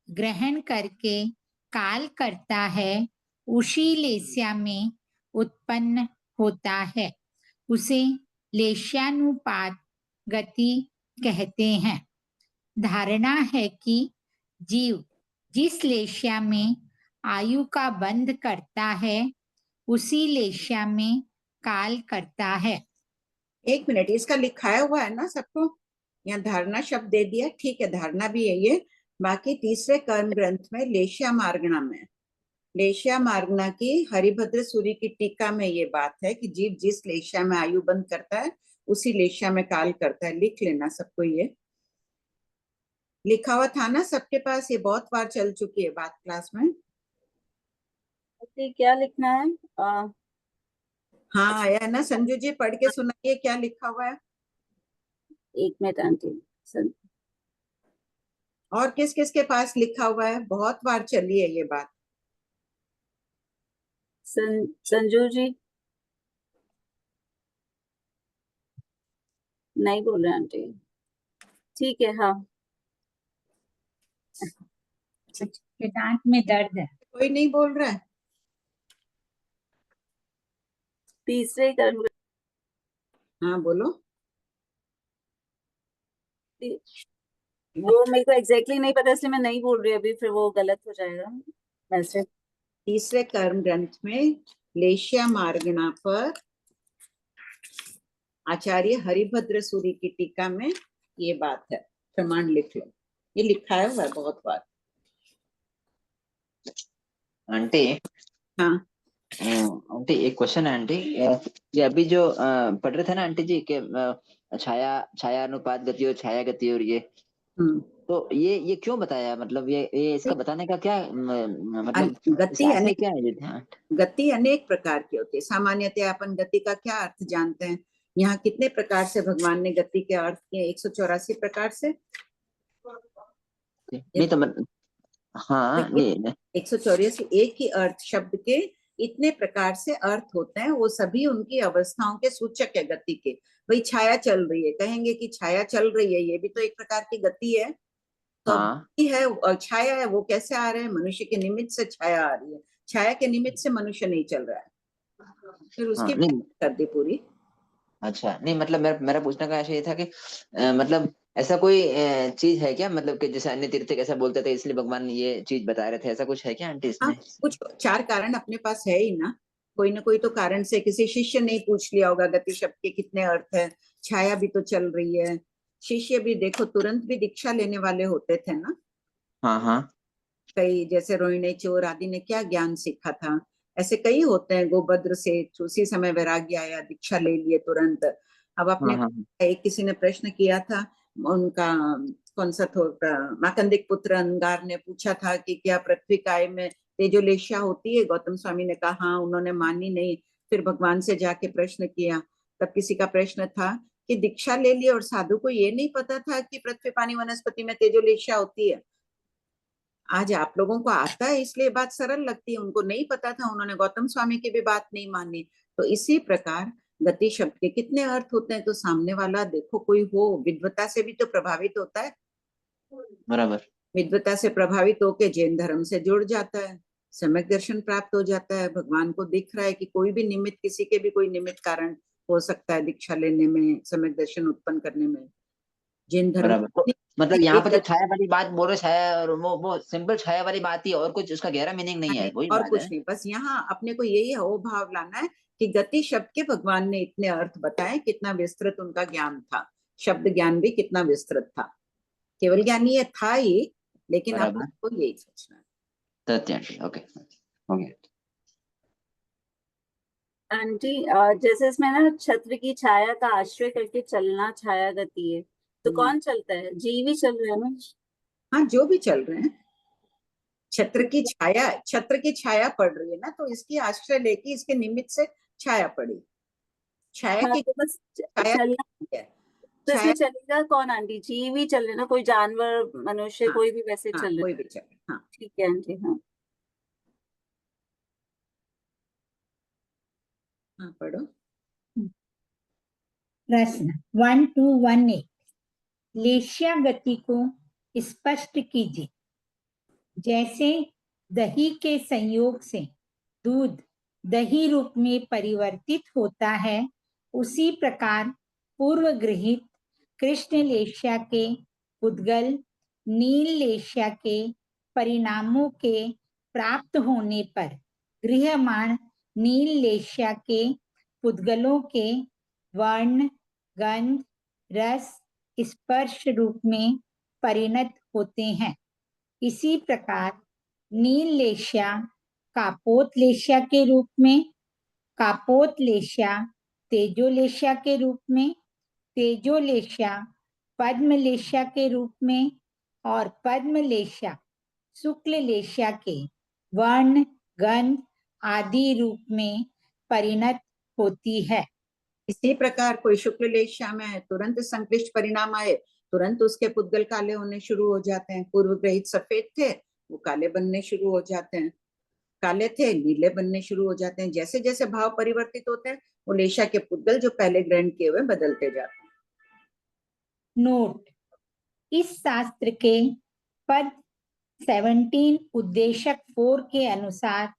ग्रहण करके काल करता है, उसी लेश्या में उत्पन्न होता है, उसे लेश्यानुपात गति कहते हैं। धारणा है कि जीव जिस लेश्या में आयु का बंध करता है, उसी लेश्या में काल करता है। 1 मिनट, इसका लिखाया हुआ है ना सबको? यहाँ धारणा शब्द दे दिया, ठीक है, धारणा भी है ये। बाकी तीसरे कर्म ग्रंथ में लेश्या मार्गणा में, लेश्या मार्गना की हरिभद्र सूरी की टीका में ये बात है कि जीव जिस लेश्या में आयु बंद करता है उसी लेश्या में काल करता है। लिख लेना सबको, ये लिखा हुआ था ना सबके पास, ये बहुत बार चल चुकी है बात क्लास में। क्या लिखना है? हाँ आया ना, संजू जी पढ़ के सुनाइए क्या लिखा हुआ है। 1 मिनट आंटी। और किस किस के पास लिखा हुआ है? बहुत बार चली है ये बात। संजू जी नहीं बोल रहे हैं आंटी। ठीक है, हाँ। के दांत में दर्द है। कोई नहीं बोल रहा है? तीसरे कर्म हाँ बोलो। वो मेरे को एग्जैक्टली नहीं पता, इसलिए मैं नहीं बोल रही अभी, फिर वो गलत हो जाएगा वैसे। तीसरे कर्म ग्रंथ में लेश्या मार्गना पर आचार्य हरिभद्र सूरी की टीका में ये बात है, प्रमाण लिख लो, ये लिखा है हुआ बहुत बार। आंटी, हाँ आंटी एक क्वेश्चन है आंटी। ये अभी जो पढ़ रहे थे ना आंटी जी के छाया छाया अनुपात गति और छाया गति और ये, तो ये क्यों बताया? मतलब ये इसका बताने का क्या मतलब गति आशय अनेक क्या है ये? हाँ। गति अनेक प्रकार की होती है। सामान्यतः अपन गति का क्या अर्थ जानते हैं? यहाँ कितने प्रकार से भगवान ने गति के अर्थ किए? 184 प्रकार से। नहीं तो हाँ नहीं 184 एक ही अर्थ शब्द के इतने प्रकार से अर्थ होते हैं, वो सभी उनकी अवस्थाओं के सूचक है गति के। भाई छाया चल रही है, कहेंगे कि छाया चल रही है, ये भी तो एक प्रकार की गति है। तो हाँ है और छाया है, वो कैसे आ रहे हैं? मनुष्य के निमित्त से छाया आ रही है, छाया के निमित्त से मनुष्य नहीं चल रहा है। फिर उसकी हाँ, नहीं कर दी पूरी। अच्छा नहीं मतलब मेरा पूछने का आशय ये था कि मतलब ऐसा कोई चीज है क्या, मतलब कि जैसे अन्य तीर्थ ऐसा बोलते थे इसलिए भगवान ये चीज बता रहे थे, ऐसा कुछ है क्या आंटी हाँ इसमें? कुछ चार कारण अपने पास है ही ना, कोई ना कोई तो कारण से। किसी शिष्य ने पूछ लिया होगा गति शब्द के कितने अर्थ है, छाया भी तो चल रही है। शिष्य भी देखो तुरंत भी दीक्षा लेने वाले होते थे ना। हाँ हाँ कई जैसे रोहिणी चोर आदि ने क्या ज्ञान सीखा था, ऐसे कई होते हैं। गोभद्र से उसी समय वैराग्य आया, दीक्षा ले लिए तुरंत। अब अपने हाँ हाँ एक किसी ने प्रश्न किया था, उनका कौन सा माकंदिक पुत्र अंगार ने पूछा था कि क्या पृथ्वी काय में तेजोलेशा होती है? गौतम स्वामी ने कहा हाँ, उन्होंने मानी नहीं। फिर भगवान से जाके प्रश्न किया, तब किसी का प्रश्न था कि दीक्षा ले ली और साधु को ये नहीं पता था कि पृथ्वी पानी वनस्पति में तेजोलेशा होती है। आज आप लोगों को आता है इसलिए बात सरल लगती है, उनको नहीं पता था, उन्होंने गौतम स्वामी की भी बात नहीं मानी। तो इसी प्रकार गति शब्द के कितने अर्थ होते हैं, तो सामने वाला देखो कोई हो विद्वता से भी तो प्रभावित होता है। बराबर। विद्वता से प्रभावित होके जैन धर्म से जुड़ जाता है, सम्यक दर्शन प्राप्त हो जाता है, भगवान को दिख रहा है कि कोई भी निमित्त, किसी के भी कोई निमित्त कारण हो सकता है दीक्षा लेने में, सम्यक दर्शन उत्पन्न करने में। जैन धर्म बराबर, तो मतलब यहाँ एक पर जो छाया वाली बात बोल रहे, छाया और वो सिंपल छाया वाली बात ही, और कुछ उसका गहरा मीनिंग नहीं है, वही और बात कुछ है। नहीं, बस यहाँ अपने को यही हो भाव लाना है कि गति शब्द के भगवान ने इतने अर्थ बताए, कितना विस्तृत उनका ज्ञान था, शब्द ज्ञान भी कितना विस्तृत था। केवल ज्ञान ये था ही, लेकिन अब बराबर, आपको यही सोचना है। तथ्य ओके हो गया। आंटी जैसे इसमें ना छत्र की छाया का आश्रय करके चलना छाया गति है, तो कौन चलता है? जीव ही चल रहा है ना? हाँ जो भी चल रहे हैं, छत्र की छाया पड़ रही है ना, तो इसकी आश्रय लेके इसके निमित्त से छाया पड़ी। छाया हाँ, की तो बस छाया चलना, है, तो छाया। इसमें चलेगा कौन आंटी? जीव ही चल रहे ना, कोई जानवर मनुष्य हाँ कोई भी वैसे हाँ चल कोई रहे? भी चले, हाँ ठीक है आंटी, हाँ। हाँ पढ़ो। प्रश्न 1218 लेश्या गति को स्पष्ट कीजिए। जैसे दही के संयोग से दूध दही रूप में परिवर्तित होता है, उसी प्रकार पूर्व गृहित कृष्ण लेश्या के उद्गल नील लेश्या के परिणामों के प्राप्त होने पर गृह्यमाण नील लेश्या के पुद्गलों के वर्ण गंध रस स्पर्श रूप में परिणत होते हैं। इसी प्रकार नील लेश्या कापोत लेश्या के रूप में, कापोत लेश्या तेजो लेश्या के रूप में, तेजो लेश्या पद्म लेश्या के रूप में और पद्म लेश्या शुक्ल लेश्या के वर्ण गंध आदि रूप में परिणत होती है। इसी प्रकार कोई शुक्ल लेश्या में तुरंत संक्लिष्ट परिणाम आए तुरंत उसके पुद्गल काले होने शुरू हो जाते हैं। पूर्व ग्रहित सफेद थे, वो काले बनने शुरू हो जाते हैं, काले थे नीले बनने शुरू हो जाते हैं। जैसे जैसे भाव परिवर्तित होते हैं, वो लेशा के पुद्गल जो पहले ग्रहण किए हुए बदलते जाते हैं। नोट, इस शास्त्र के पद 17 उद्देशक 4 के अनुसार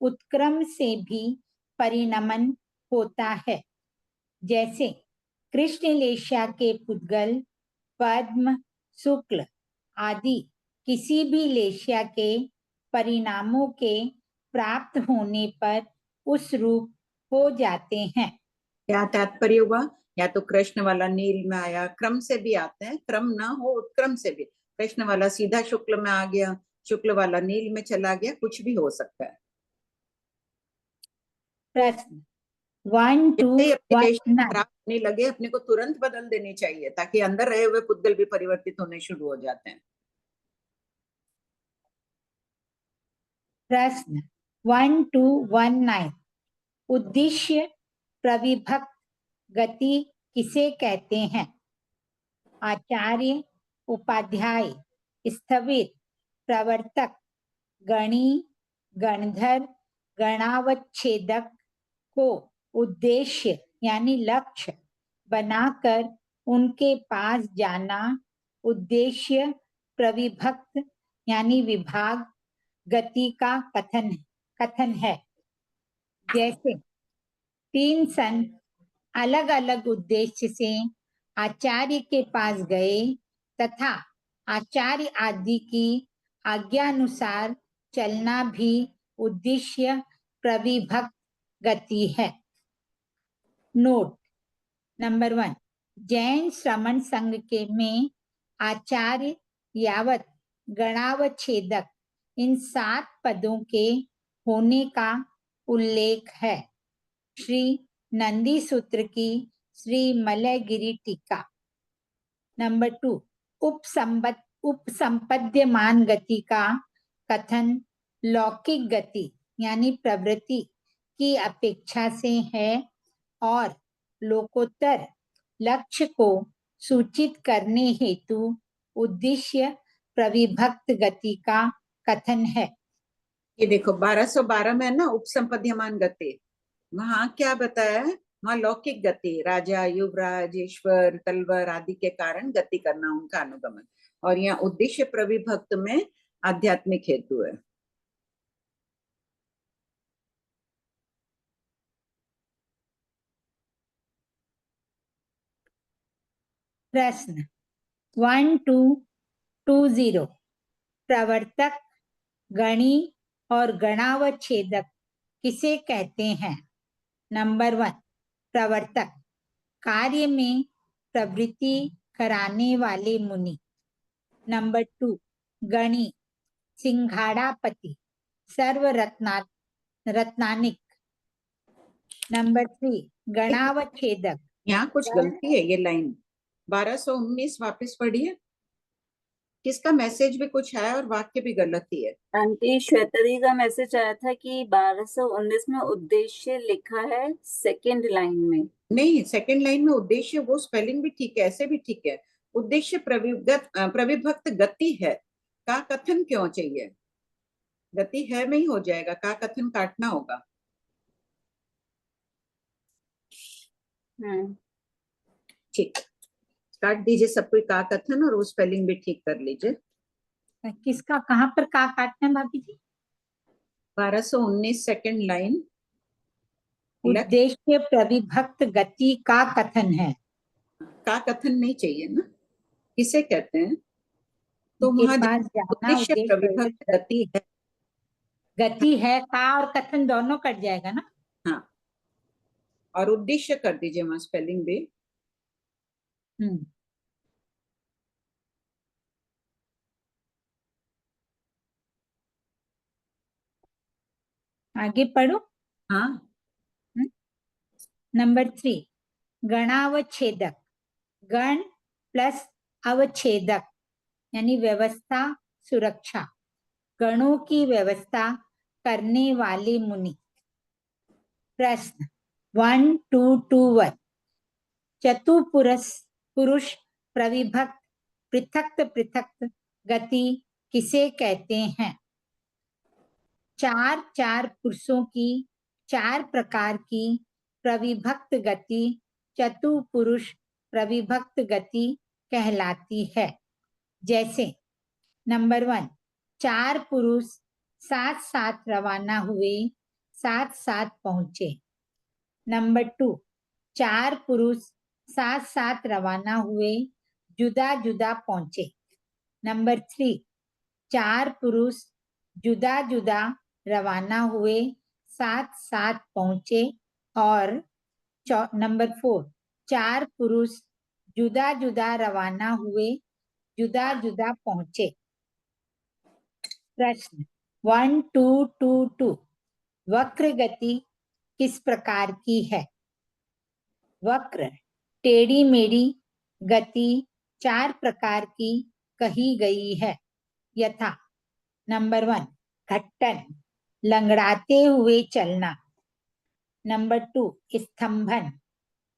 उत्क्रम से भी परिणमन होता है। जैसे कृष्ण लेशा के पुद्गल पद्म, शुक्ल आदि किसी भी लेशा के परिणामों के प्राप्त होने पर उस रूप हो जाते हैं। क्या तात्पर्य हुआ? या तो कृष्ण वाला नील में आया, क्रम से भी आते हैं, क्रम ना हो उत्क्रम से भी। कृष्ण वाला सीधा शुक्ल में आ गया, शुक्ल वाला नील में चला गया, कुछ भी हो सकता है। प्रश्न 1 2 खराब होने लगे, अपने को तुरंत बदल देनी चाहिए, ताकि अंदर रहे हुए पुद्गल भी परिवर्तित होने शुरू हो जाते हैं। प्रश्न 1219 उद्देश्य प्रविभक्त गति किसे कहते हैं? आचार्य, उपाध्याय, स्थविर, प्रवर्तक, गणी, गणधर, गणावच्छेदक को उद्देश्य यानी लक्ष्य बनाकर उनके पास जाना उद्देश्य प्रविभक्त यानी विभाग गति का कथन है। जैसे 3 संत अलग अलग उद्देश्य से आचार्य के पास गए तथा आचार्य आदि की आज्ञानुसार चलना भी उद्देश्य प्रविभक्त गति है। नोट नंबर 1, जैन श्रमण संघ के में आचार्य यावत गणावच्छेदक इन 7 पदों के होने का उल्लेख है। श्री नंदी सूत्र की श्री मलयगिरी टीका। नंबर 2, उपसंपद्यमान गति का कथन लौकिक गति यानी प्रवृत्ति की अपेक्षा से है और लोकोत्तर लक्ष्य को सूचित करने हेतु उद्देश्य प्रविभक्त गति का कथन है। ये देखो 1212 में ना उपसंपद्यमान गति, वहां क्या बताया है? वहां लौकिक गति, राजा, युवराज, ईश्वर, तलवर आदि के कारण गति करना उनका अनुगमन, और यहाँ उद्देश्य प्रविभक्त में आध्यात्मिक हेतु है। प्रश्न 1220 प्रवर्तक, गणी और गणावच्छेदक किसे कहते हैं? नंबर 1, प्रवर्तक कार्य में प्रवृत्ति कराने वाले मुनि। नंबर 2, गणी सिंघाड़ापति रत्नानिक। नंबर 3, गणावच्छेदक। यहाँ कुछ गलती है, ये लाइन 1219 वापस पढ़िए। किसका मैसेज भी कुछ आया और वाक्य भी गलत ही है। आंटी श्वेता दी का मैसेज आया था कि 1219 में उद्देश्य लिखा है सेकंड लाइन में। नहीं, सेकंड लाइन में उद्देश्य, वो स्पेलिंग भी ठीक है, ऐसे भी ठीक है। उद्देश्य प्रविभक्त गति है, का कथन क्यों चाहिए? गति है में ही हो जाएगा, का कथन काटना होगा। ठीक, काट दीजिए सब कोई का कथन, और वो स्पेलिंग भी ठीक कर लीजिए। किसका कहाँ पर का काटना है भाभी जी? 1219 सेकंड लाइन। उद्देश्य प्रविभक्त गति का कथन है। का कथन नहीं चाहिए ना, किसे कहते हैं? तो के वहां पास जाना उद्देश्य प्रविभक्त गति है, गति है, का और कथन दोनों कट जाएगा ना। हाँ, और उद्देश्य कर दीजिए वहां स्पेलिंग भी। आगे पढ़ो। हाँ, नंबर 3, गणावच्छेदक गण प्लस अवच्छेदक यानी व्यवस्था सुरक्षा, गणों की व्यवस्था करने वाले मुनि। प्रश्न 1221 चतुपुरुष प्रविभक्त पृथक पृथक गति किसे कहते हैं? चार चार पुरुषों की 4 प्रकार की प्रविभक्त गति चतुपुरुष प्रविभक्त गति कहलाती है। जैसे नंबर 1, 4 पुरुष साथ साथ रवाना हुए, साथ साथ पहुंचे। नंबर 2, 4 पुरुष साथ साथ रवाना हुए, जुदा जुदा पहुंचे। नंबर 3, 4 पुरुष जुदा जुदा रवाना हुए, साथ साथ पहुंचे। और नंबर 4, 4 पुरुष जुदा जुदा रवाना हुए, जुदा जुदा पहुंचे। प्रश्न 1, 2, 2, 2 वक्र गति किस प्रकार की है? वक्र टेढ़ी मेढ़ी गति 4 प्रकार की कही गई है, यथा नंबर 1, घट्टन लंगड़ाते हुए चलना। नंबर 2, स्तंभन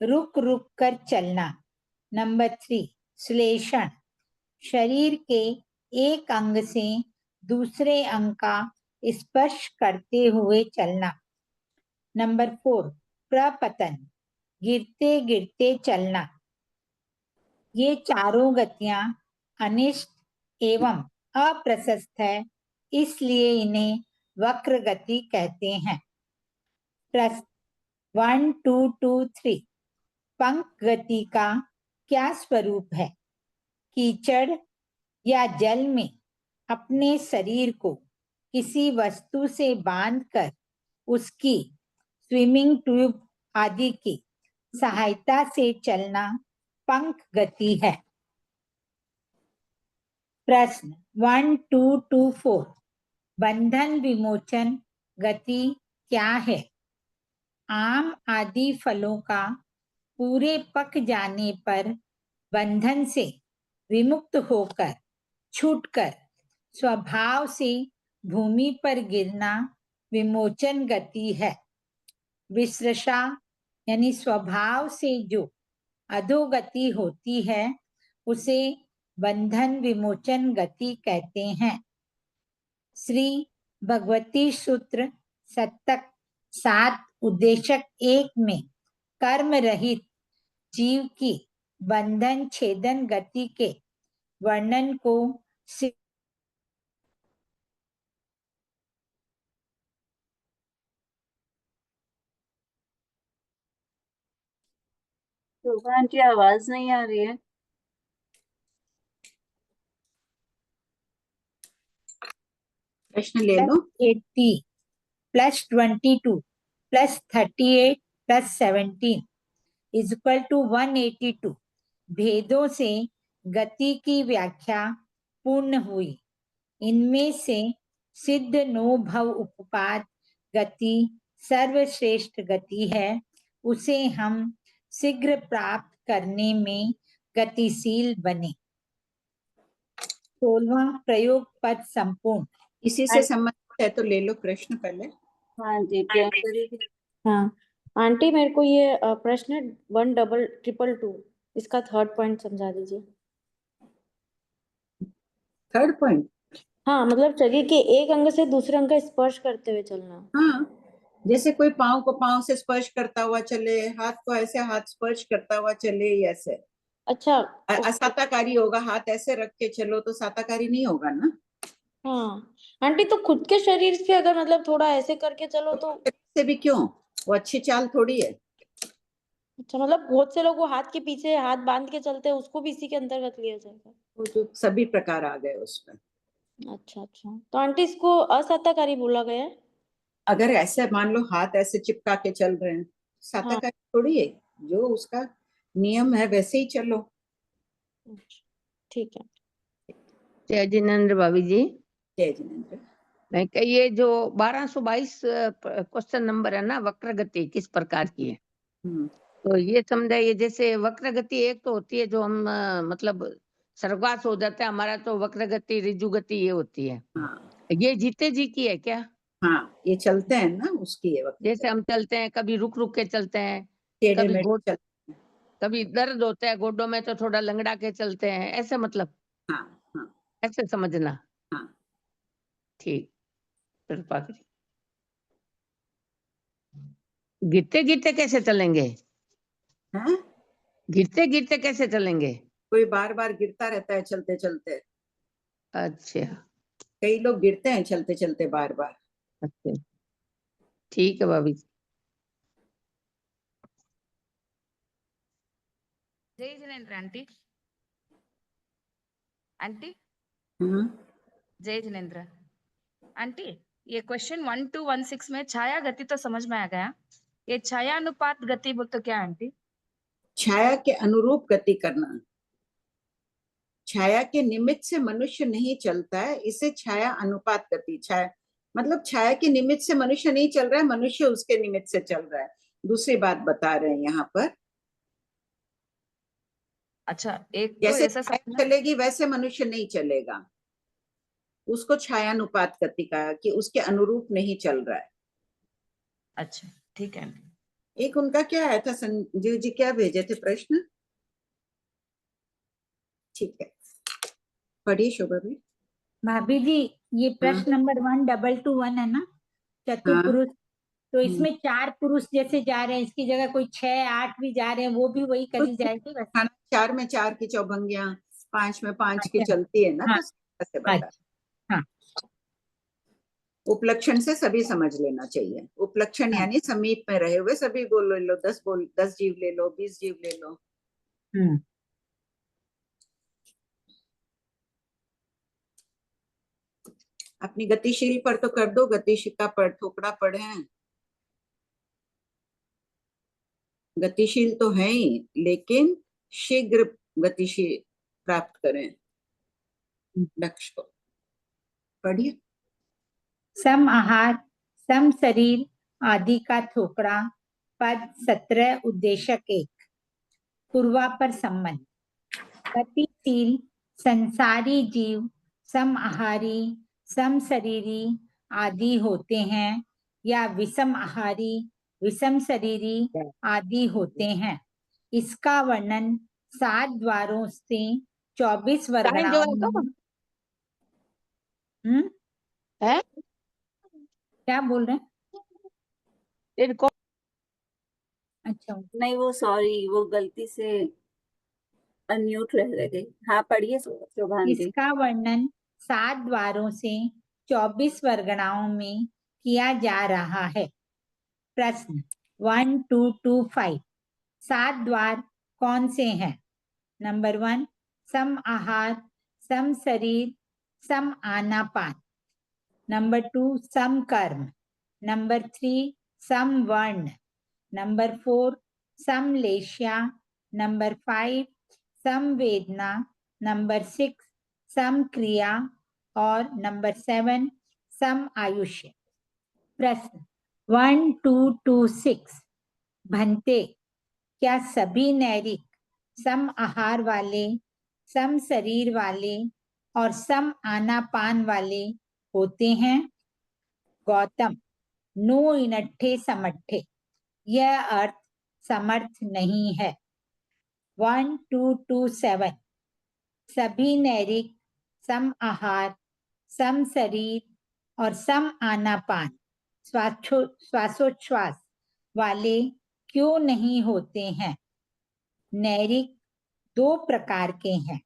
रुक रुक कर चलना। नंबर 3, श्लेषण शरीर के एक अंग से दूसरे अंग का स्पर्श करते हुए चलना। नंबर 4, प्रपतन गिरते गिरते चलना। ये चारों गतियां अनिष्ट एवं अप्रशस्त है, इसलिए इन्हें वक्र गति कहते हैं। प्रश्न 1, 2, 2, 3 पंख गति का क्या स्वरूप है? कीचड़ या जल में अपने शरीर को किसी वस्तु से बांधकर उसकी स्विमिंग ट्यूब आदि की सहायता से चलना पंख गति है। प्रश्न 1, 2, 2, 4 बंधन विमोचन गति क्या है? आम आदि फलों का पूरे पक जाने पर बंधन से विमुक्त होकर छूटकर स्वभाव से भूमि पर गिरना विमोचन गति है। विसृषा यानी स्वभाव से जो अधोगति होती है उसे बंधन विमोचन गति कहते हैं। श्री भगवती सूत्र शतक 7 उद्देशक 1 में कर्म रहित जीव की बंधन छेदन गति के वर्णन को शोभा आंटी आवाज नहीं आ रही है। प्रश्न ले लो। 80 + 22 + 38 + 17 = 182 भेदों से गति की व्याख्या पूर्ण हुई। इनमें से सिद्ध नो भव उपपाद गति सर्वश्रेष्ठ गति है, उसे हम शीघ्र प्राप्त करने में गतिशील बने। 16वां प्रयोग पद संपूर्ण। इसी से संबंधित है तो ले लो प्रश्न पहले। हाँ जी, प्रियंका जी। हाँ आंटी, मेरे को ये प्रश्न 1,2,2,2 इसका 3rd पॉइंट समझा दीजिए। 3rd point? हाँ, मतलब शरीर के एक अंग से दूसरे अंग का स्पर्श करते हुए चलना। हाँ, जैसे कोई पाँव को पाँव से स्पर्श करता हुआ चले, हाथ को ऐसे हाथ स्पर्श करता हुआ चले, ऐसे। अच्छा, असाताकारी होगा, हाथ ऐसे रख के चलो तो साताकारी नहीं होगा ना। हाँ आंटी, तो खुद के शरीर से अगर मतलब थोड़ा ऐसे करके चलो तो से भी क्यों, वो अच्छी चाल थोड़ी है। अच्छा, मतलब बहुत से लोग वो हाथ के पीछे हाथ बांध के चलते हैं, उसको भी इसी के अंतर्गत लिया जाएगा? वो जो सभी प्रकार आ गए उसमें। अच्छा अच्छा, तो आंटी इसको असाताकारी बोला गया है? अगर ऐसे मान लो हाथ ऐसे चिपका के चल रहे हैं, साताकारी थोड़ी है, जो उसका नियम है वैसे ही चलो। ठीक है। जय जिनेन्द्र भाभी जी। जय जिनेन्द्र। मैं ये जो 1222 क्वेश्चन नंबर है ना, वक्र गति किस प्रकार की है, तो ये समझाइए। जैसे वक्र गति एक तो होती है जो हम मतलब स्वर्गवास हो जाता है हमारा, तो वक्र गति ऋजु गति ये होती है। ये जीते जी की है क्या? हाँ, ये चलते हैं ना उसकी है। जैसे हम चलते हैं, कभी रुक रुक के चलते हैं, टेढ़े कभी मेढ़े कभी दर्द होता है गोडों में तो थोड़ा लंगड़ा के चलते हैं, ऐसे मतलब। हाँ हाँ ऐसे समझना। हाँ। ठीक, कृपा करिए। गिरते गिरते कैसे चलेंगे? हैं? गिरते गिरते कैसे चलेंगे? कोई बार बार गिरता रहता है चलते चलते। अच्छा कई लोग गिरते हैं चलते चलते बार बार। अच्छा, ठीक है भाभी। जय जिनेन्द्र आंटी। आंटी हाँ जय जिनेन्द्र आंटी, ये क्वेश्चन 1216 में छाया गति तो समझ में आ गया, ये छायानुपात गति बोल तो क्या है आंटी? छाया के अनुरूप गति करना। छाया के निमित्त से मनुष्य नहीं चलता है, इसे छाया अनुपात गति। छाया मतलब छाया के निमित्त से मनुष्य नहीं चल रहा है, मनुष्य उसके निमित्त से चल रहा है। दूसरी बात बता रहे हैं यहाँ पर। अच्छा, एक तो जैसे ऐसा छाया समझना। चलेगी वैसे मनुष्य नहीं चलेगा, उसको छायानुपात गति कहा कि उसके अनुरूप नहीं चल रहा है। अच्छा ठीक है आंटी। एक उनका क्या आया था, संजीव जी क्या भेजे थे प्रश्न? ठीक है, पढ़िए शोभा भी। भाभी जी, ये प्रश्न नंबर 1221 है ना, चतुर्पुरुष। तो इसमें 4 पुरुष जैसे जा रहे हैं, इसकी जगह कोई 6 8 भी जा रहे हैं, वो भी वही करी जाएगी वैसे? 4 में 4 की चौभंगियां, 5 में 5 की अच्छा चलती है ना, हाँ तो ऐसे बता। अच्छा हाँ उपलक्षण से सभी समझ लेना चाहिए। उपलक्षण हाँ यानी समीप में रहे हुए सभी बोल ले लो, 10 जीव ले लो, 20 जीव ले लो। अपनी गतिशील पर तो कर दो, गतिशिका पर ठोकरा पड़े हैं। गतिशील तो है ही, लेकिन शीघ्र गतिशील प्राप्त करें लक्ष्य को। पढ़िए। सम आहार, सम शरीर आदि का ठोकरा। पद 17 उद्देशक 1। पूर्वापर संबंध। गतिशील संसारी जीव सम आहारी, सम शरीरी आदि होते हैं, या विषम आहारी, विषम शरीरी आदि होते हैं। इसका वर्णन 7 द्वारों से 24 वर्गणाओं में। है क्या बोल रहे हैं? अच्छा नहीं, वो सॉरी, वो गलती से अनम्यूट रह गई। हाँ पढ़िए शोभा आंटी। इसका वर्णन 7 द्वारों से 24 वर्गणाओं में किया जा रहा है। प्रश्न 1225। 7 द्वार कौन से हैं? नंबर 1 सम आहार, सम शरीर, सम आनापान। नंबर 2 सम कर्म। नंबर 3 सम वर्ण। नंबर 4 सम लेश्या। नंबर 5 सम वेदना। नंबर 6 सम क्रिया। और नंबर 7 सम आयुष्य। प्रश्न 1226। भंते, क्या सभी नैरिक सम आहार वाले, सम शरीर वाले और सम आनापान वाले होते हैं? गौतम, नो इनट्ठे समट्ठे, यह अर्थ समर्थ नहीं है। 1227। सभी नैरिक सम आहार, सम शरीर और सम आनापान श्वासोच्छ्वास वाले क्यों नहीं होते हैं? नैरिक 2 प्रकार के हैं,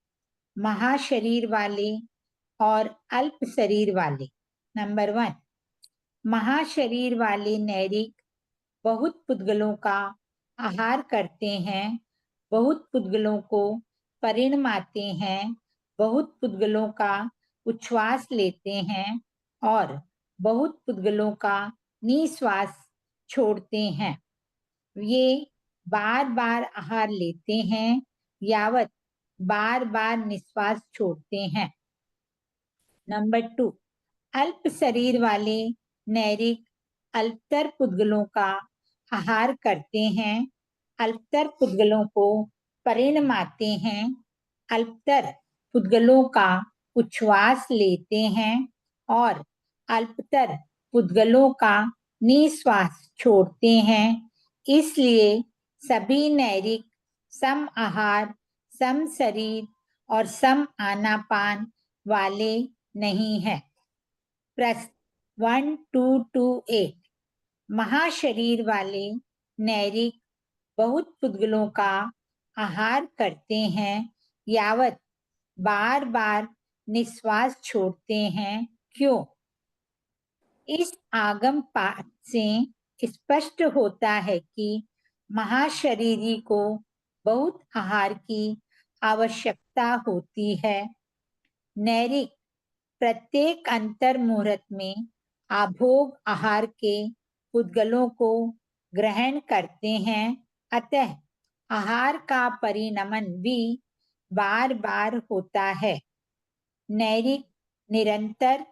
महाशरीर वाले और अल्प शरीर वाले। नंबर 1 महाशरीर वाले नैरिक बहुत पुद्गलों का आहार करते हैं, बहुत पुद्गलों को परिणमाते हैं, बहुत पुद्गलों का उच्छ्वास लेते हैं और बहुत पुद्गलों का निश्वास छोड़ते हैं। ये बार बार आहार लेते हैं, यावत बार बार निश्वास छोड़ते हैं। नंबर 2 अल्प शरीर वाले नैरिक अल्पतर पुद्गलों का आहार करते हैं, अल्पतर पुद्गलों को परिणमाते हैं, अल्पतर पुद्गलों का उच्छ्वास लेते हैं और अल्पतर पुद्गलों का निश्वास छोड़ते हैं। इसलिए सभी नैरिक सम आहार, सम शरीर और सम आनापान वाले नहीं है। प्रश्न 1228 महाशरीर वाले नैरिक बहुत पुद्गलों का आहार करते हैं यावत बार बार निश्वास छोड़ते हैं, क्यों? इस आगम पाठ से स्पष्ट होता है कि महाशरीरी को बहुत आहार की आवश्यकता होती है। नैरिक प्रत्येक अंतर मुहूर्त में आभोग आहार के पुद्गलों को ग्रहण करते हैं, अतः आहार का परिणमन भी बार बार होता है। नैरिक निरंतर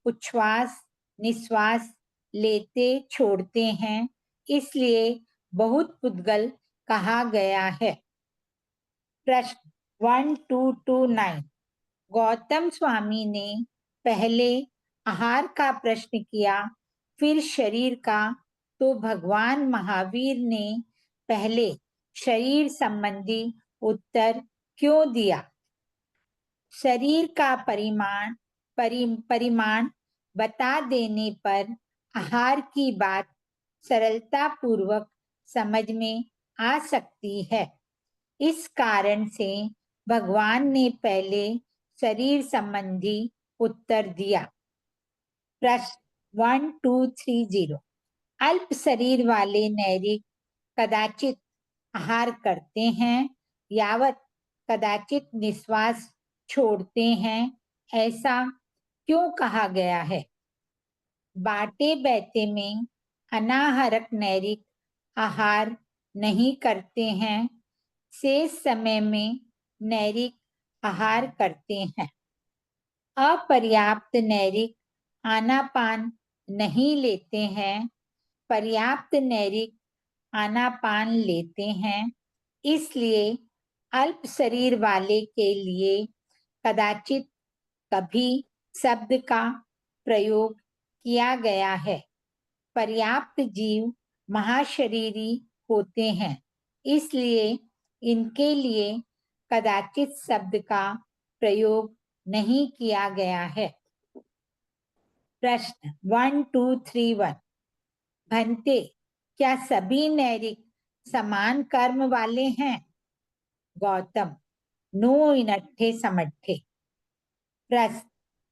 उच्छ्वास निश्वास लेते छोड़ते हैं, इसलिए बहुत पुद्गल कहा गया है। प्रश्न 1229 गौतम स्वामी ने पहले आहार का प्रश्न किया, फिर शरीर का, तो भगवान महावीर ने पहले शरीर संबंधी उत्तर क्यों दिया? शरीर का परिमाण बता देने पर आहार की बात सरलता पूर्वक समझ में आ सकती है। इस कारण से भगवान ने पहले शरीर संबंधी उत्तर दिया। प्रश्न 1230 अल्प शरीर वाले नैरिक कदाचित आहार करते हैं यावत कदाचित निश्वास छोड़ते हैं, ऐसा क्यों कहा गया है? बाटे बैते में अनाहारक नैरिक आहार नहीं करते हैं, शेष समय में नैरिक आहार करते हैं। अपर्याप्त नैरिक आनापान नहीं लेते हैं, पर्याप्त नैरिक आनापान लेते हैं, इसलिए अल्प शरीर वाले के लिए कदाचित कभी शब्द का प्रयोग किया गया है। पर्याप्त जीव महाशरीरी होते हैं, इसलिए इनके लिए कदाचित शब्द का प्रयोग नहीं किया गया है। प्रश्न 1231 भंते क्या सभी नैरिक समान कर्म वाले हैं? गौतम नो इनट्ठे समट्ठे। प्रश्न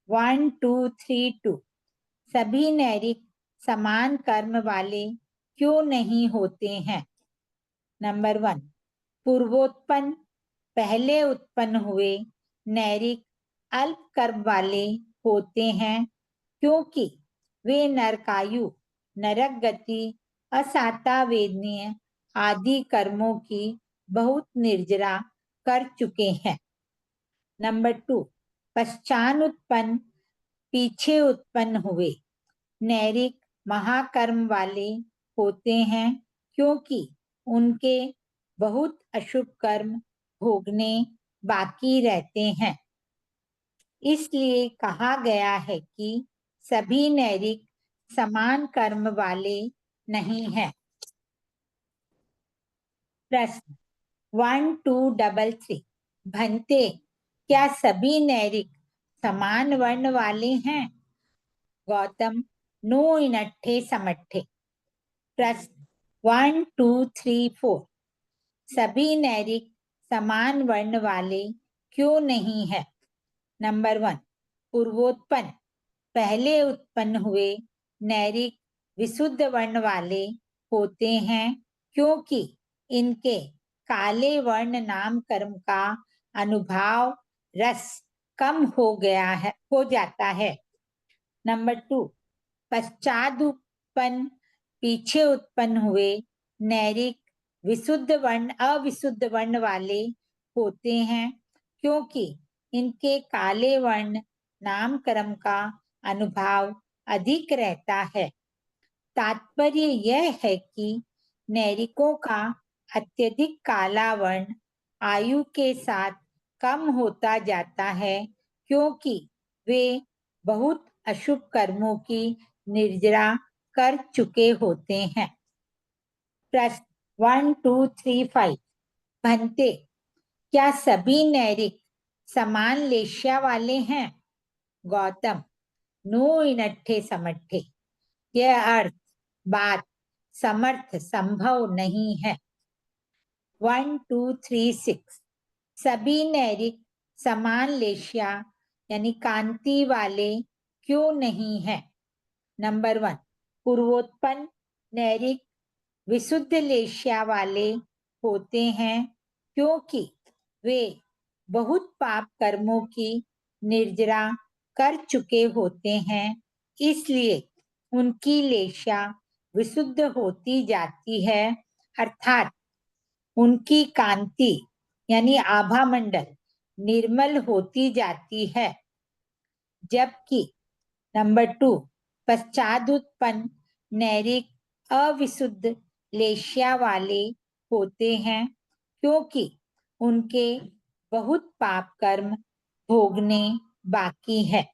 1232 सभी नैरिक समान कर्म वाले क्यों नहीं होते हैं? नंबर 1 पूर्वोत्पन्न पहले उत्पन्न हुए नैरिक अल्प कर्म वाले होते हैं, क्योंकि वे नरकायु, नरक गति, असातावेदनीय आदि कर्मों की बहुत निर्जरा कर चुके हैं। नंबर 2 पश्चानुत्पन्न पीछे उत्पन्न हुए नैरिक महाकर्म वाले होते हैं, क्योंकि उनके बहुत अशुभ कर्म भोगने बाकी रहते हैं। इसलिए कहा गया है कि सभी नैरिक समान कर्म वाले नहीं हैं। प्रश्न 1233 भंते क्या सभी नैरिक समान वर्ण वाले हैं? गौतम नो इनट्ठे समट्ठे। प्रश्न 1234 सभी नैरिक समान वर्ण वाले क्यों नहीं है? नंबर 1 पूर्वोत्पन्न पहले उत्पन्न हुए नैरिक विशुद्ध वर्ण वाले होते हैं, क्योंकि इनके काले वर्ण नाम कर्म का अनुभाव रस कम हो जाता है। नंबर 2 पश्चात उत्पन्न पीछे उत्पन्न हुए नैरिक विशुद्ध वर्ण अविशुद्ध वर्ण वाले होते हैं, क्योंकि इनके काले वर्ण नाम कर्म का अनुभाव अधिक रहता है। तात्पर्य यह है कि नैरिकों का अत्यधिक काला वर्ण आयु के साथ कम होता जाता है, क्योंकि वे बहुत अशुभ कर्मों की निर्जरा कर चुके होते हैं। प्रश्न 1235 भंते क्या सभी नैरिक समान लेश्या वाले हैं? गौतम, नो इनट्ठे समट्ठे, यह अर्थ बात समर्थ संभव नहीं है। 1 2 3 6 सभी नैरिक समान लेश्या यानी कांति वाले क्यों नहीं है? नंबर 1, पूर्वोत्पन्न नैरिक विशुद्ध लेश्या वाले होते हैं क्योंकि वे बहुत पाप कर्मों की निर्जरा कर चुके होते हैं, इसलिए उनकी लेश्या विशुद्ध होती जाती है, अर्थात उनकी कांति यानी आभा मंडल निर्मल होती जाती है। जबकि नंबर 2, पश्चात उत्पन्न नैरिक अविशुद्ध लेश्या वाले होते हैं क्योंकि उनके बहुत पाप कर्म भोगने बाकी है,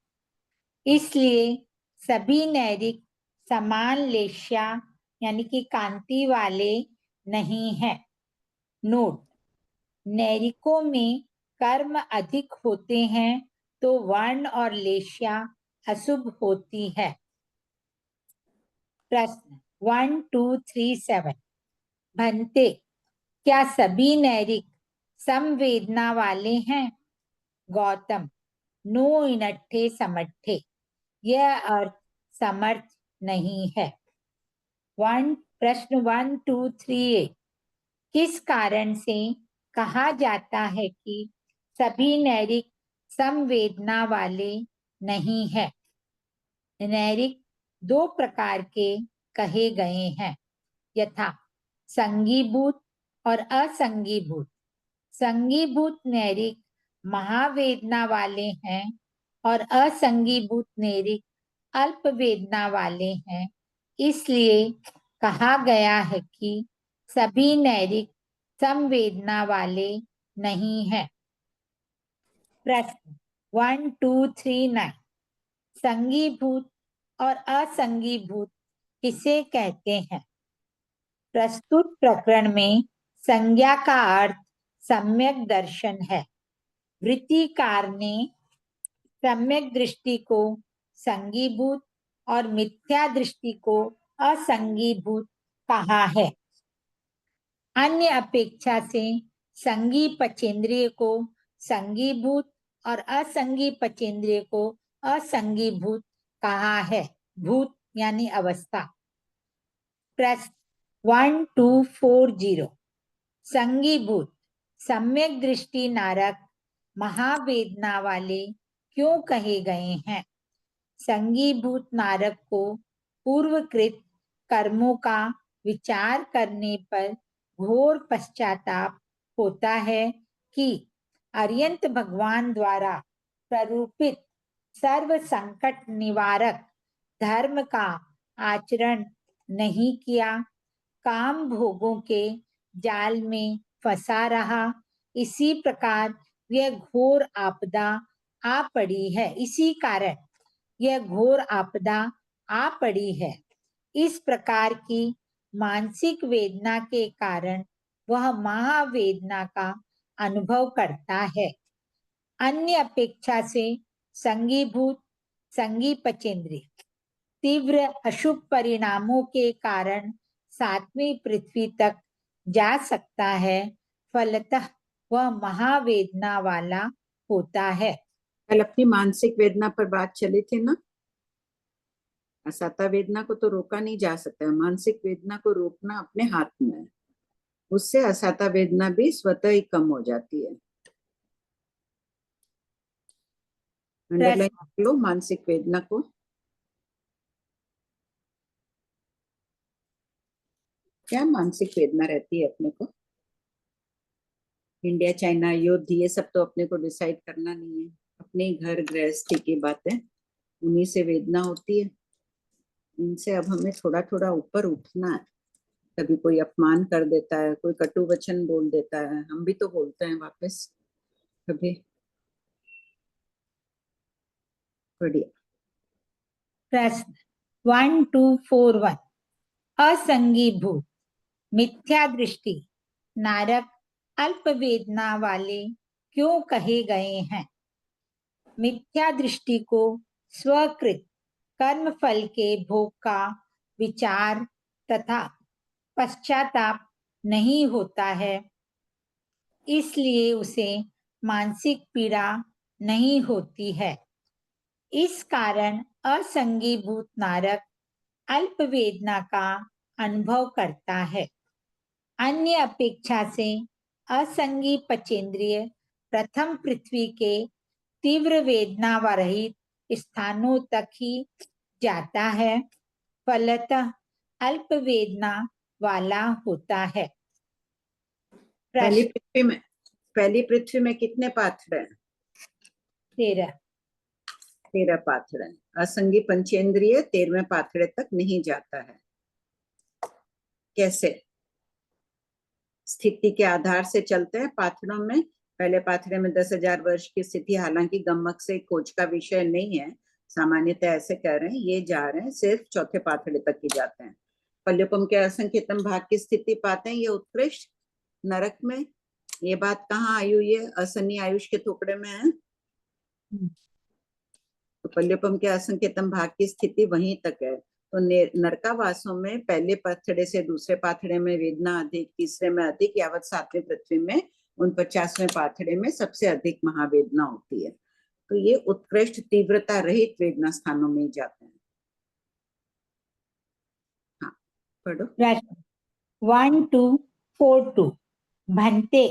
इसलिए सभी नैरिक समान लेश्या यानी कि कांति वाले नहीं है। नोट, नैरिकों में कर्म अधिक होते हैं तो वर्ण और लेश्या अशुभ होती है। प्रश्न 1 2 3 7 भंते, क्या सभी नैरिक समवेदना वाले हैं? गौतम, नो इनट्ठे समट्ठे, यह अर्थ समर्थ नहीं है। प्रश्न 1 2 3 8 किस कारण से कहा जाता है कि सभी नैरिक समवेदना वाले नहीं है? नैरिक 2 प्रकार के कहे गए हैं, यथा संगीभूत और असंगीभूत। संगीभूत नैरिक महावेदना वाले हैं और असंगीभूत नैरिक अल्प वेदना वाले हैं, इसलिए कहा गया है कि सभी नैरिक समवेदना वाले नहीं है। प्रश्न 1 2 3 9 संगीभूत और असंगीभूत किसे कहते हैं? प्रस्तुत प्रकरण में संज्ञा का अर्थ सम्यक दर्शन है। वृत्तिकार ने सम्यक दृष्टि को संगीभूत और मिथ्या दृष्टि को असंगीभूत कहा है। अन्य अपेक्षा से संगी पचेंद्रिय को संगीभूत और असंगी पचेंद्रिय को असंगीभूत कहा है। भूत यानी अवस्था। प्रश्न 1 2 4 0 संगीभूत सम्यक दृष्टि नारक महावेदना वाले क्यों कहे गए हैं? संगीभूत नारक को पूर्वकृत कर्मों का विचार करने पर घोर पश्चाताप होता है कि अर्यंत भगवान द्वारा प्ररूपित सर्व संकट निवारक धर्म का आचरण नहीं किया, काम भोगों के जाल में फंसा रहा, इसी प्रकार यह घोर आपदा आ पड़ी है। इसी कारण यह घोर आपदा आ पड़ी है। इस प्रकार की मानसिक वेदना के कारण वह महावेदना का अनुभव करता है। अन्य अपेक्षा से संगीभूत संगी पचेंद्रिय तीव्र अशुभ परिणामों के कारण 7वीं पृथ्वी तक जा सकता है, फलतः वह महावेदना वाला होता है। कल अपनी मानसिक वेदना पर बात चली थी ना, असाता वेदना को तो रोका नहीं जा सकता, मानसिक वेदना को रोकना अपने हाथ में है, उससे असाता वेदना भी स्वतः ही कम हो जाती है। अंडरलाइन कर लो मानसिक वेदना को। क्या मानसिक वेदना रहती है अपने को? इंडिया चाइना युद्ध ये सब तो अपने को डिसाइड करना नहीं है, अपने घर गृहस्थी की बातें, उन्हीं से वेदना होती है। इनसे अब हमें थोड़ा थोड़ा ऊपर उठना है। कभी कोई अपमान कर देता है, कोई कटु वचन बोल देता है, हम भी तो बोलते हैं वापस कभी। बढ़िया। प्रश्न 1 2 4 1 असंगीभूत मिथ्या दृष्टि नारक अल्प वेदना वाले क्यों कहे गए हैं? मिथ्या दृष्टि को स्वकृत कर्म फल के भोग का विचार तथा पश्चाताप नहीं होता है, इसलिए उसे मानसिक पीड़ा नहीं होती है। इस कारण असंगीभूत नारक अल्प वेदना का अनुभव करता है। अन्य अपेक्षा से असंगी पचेंद्रिय प्रथम पृथ्वी के तीव्र वेदना रहित स्थानों तक ही जाता है, फलतः अल्प वेदना वाला होता है। प्रश्न पहली पृथ्वी में कितने पाथड़ हैं? 13 पाथड़ हैं। असंगी पंचेंद्रिय 13वें पाथड़े तक नहीं जाता है। कैसे? स्थिति के आधार से चलते हैं पाथड़ों में। पहले पाथड़े में 10,000 वर्ष की स्थिति, हालांकि गम्मक से खोज का विषय नहीं है, सामान्यतः ऐसे कह रहे हैं, ये जा रहे हैं सिर्फ चौथे पाथड़े तक ही जाते हैं। पल्योपम के असंख्यतम भाग की स्थिति पाते हैं ये उत्कृष्ट नरक में। ये बात कहाँ आयु, ये असन्नी आयुष के टुकड़े में है। तो पल्योपम के असंख्यतम भाग की स्थिति वहीं तक है। तो नरकावासों में पहले पाथड़े से दूसरे पाथड़े में वेदना अधिक, तीसरे में अधिक, यावत 7वें पृथ्वी में 49वें पाथड़े में सबसे अधिक महावेदना होती है। तो ये उत्कृष्ट तीव्रता रहित वेदना स्थानों में ही जाते हैं। हाँ, पढ़ो। 1242 भंते,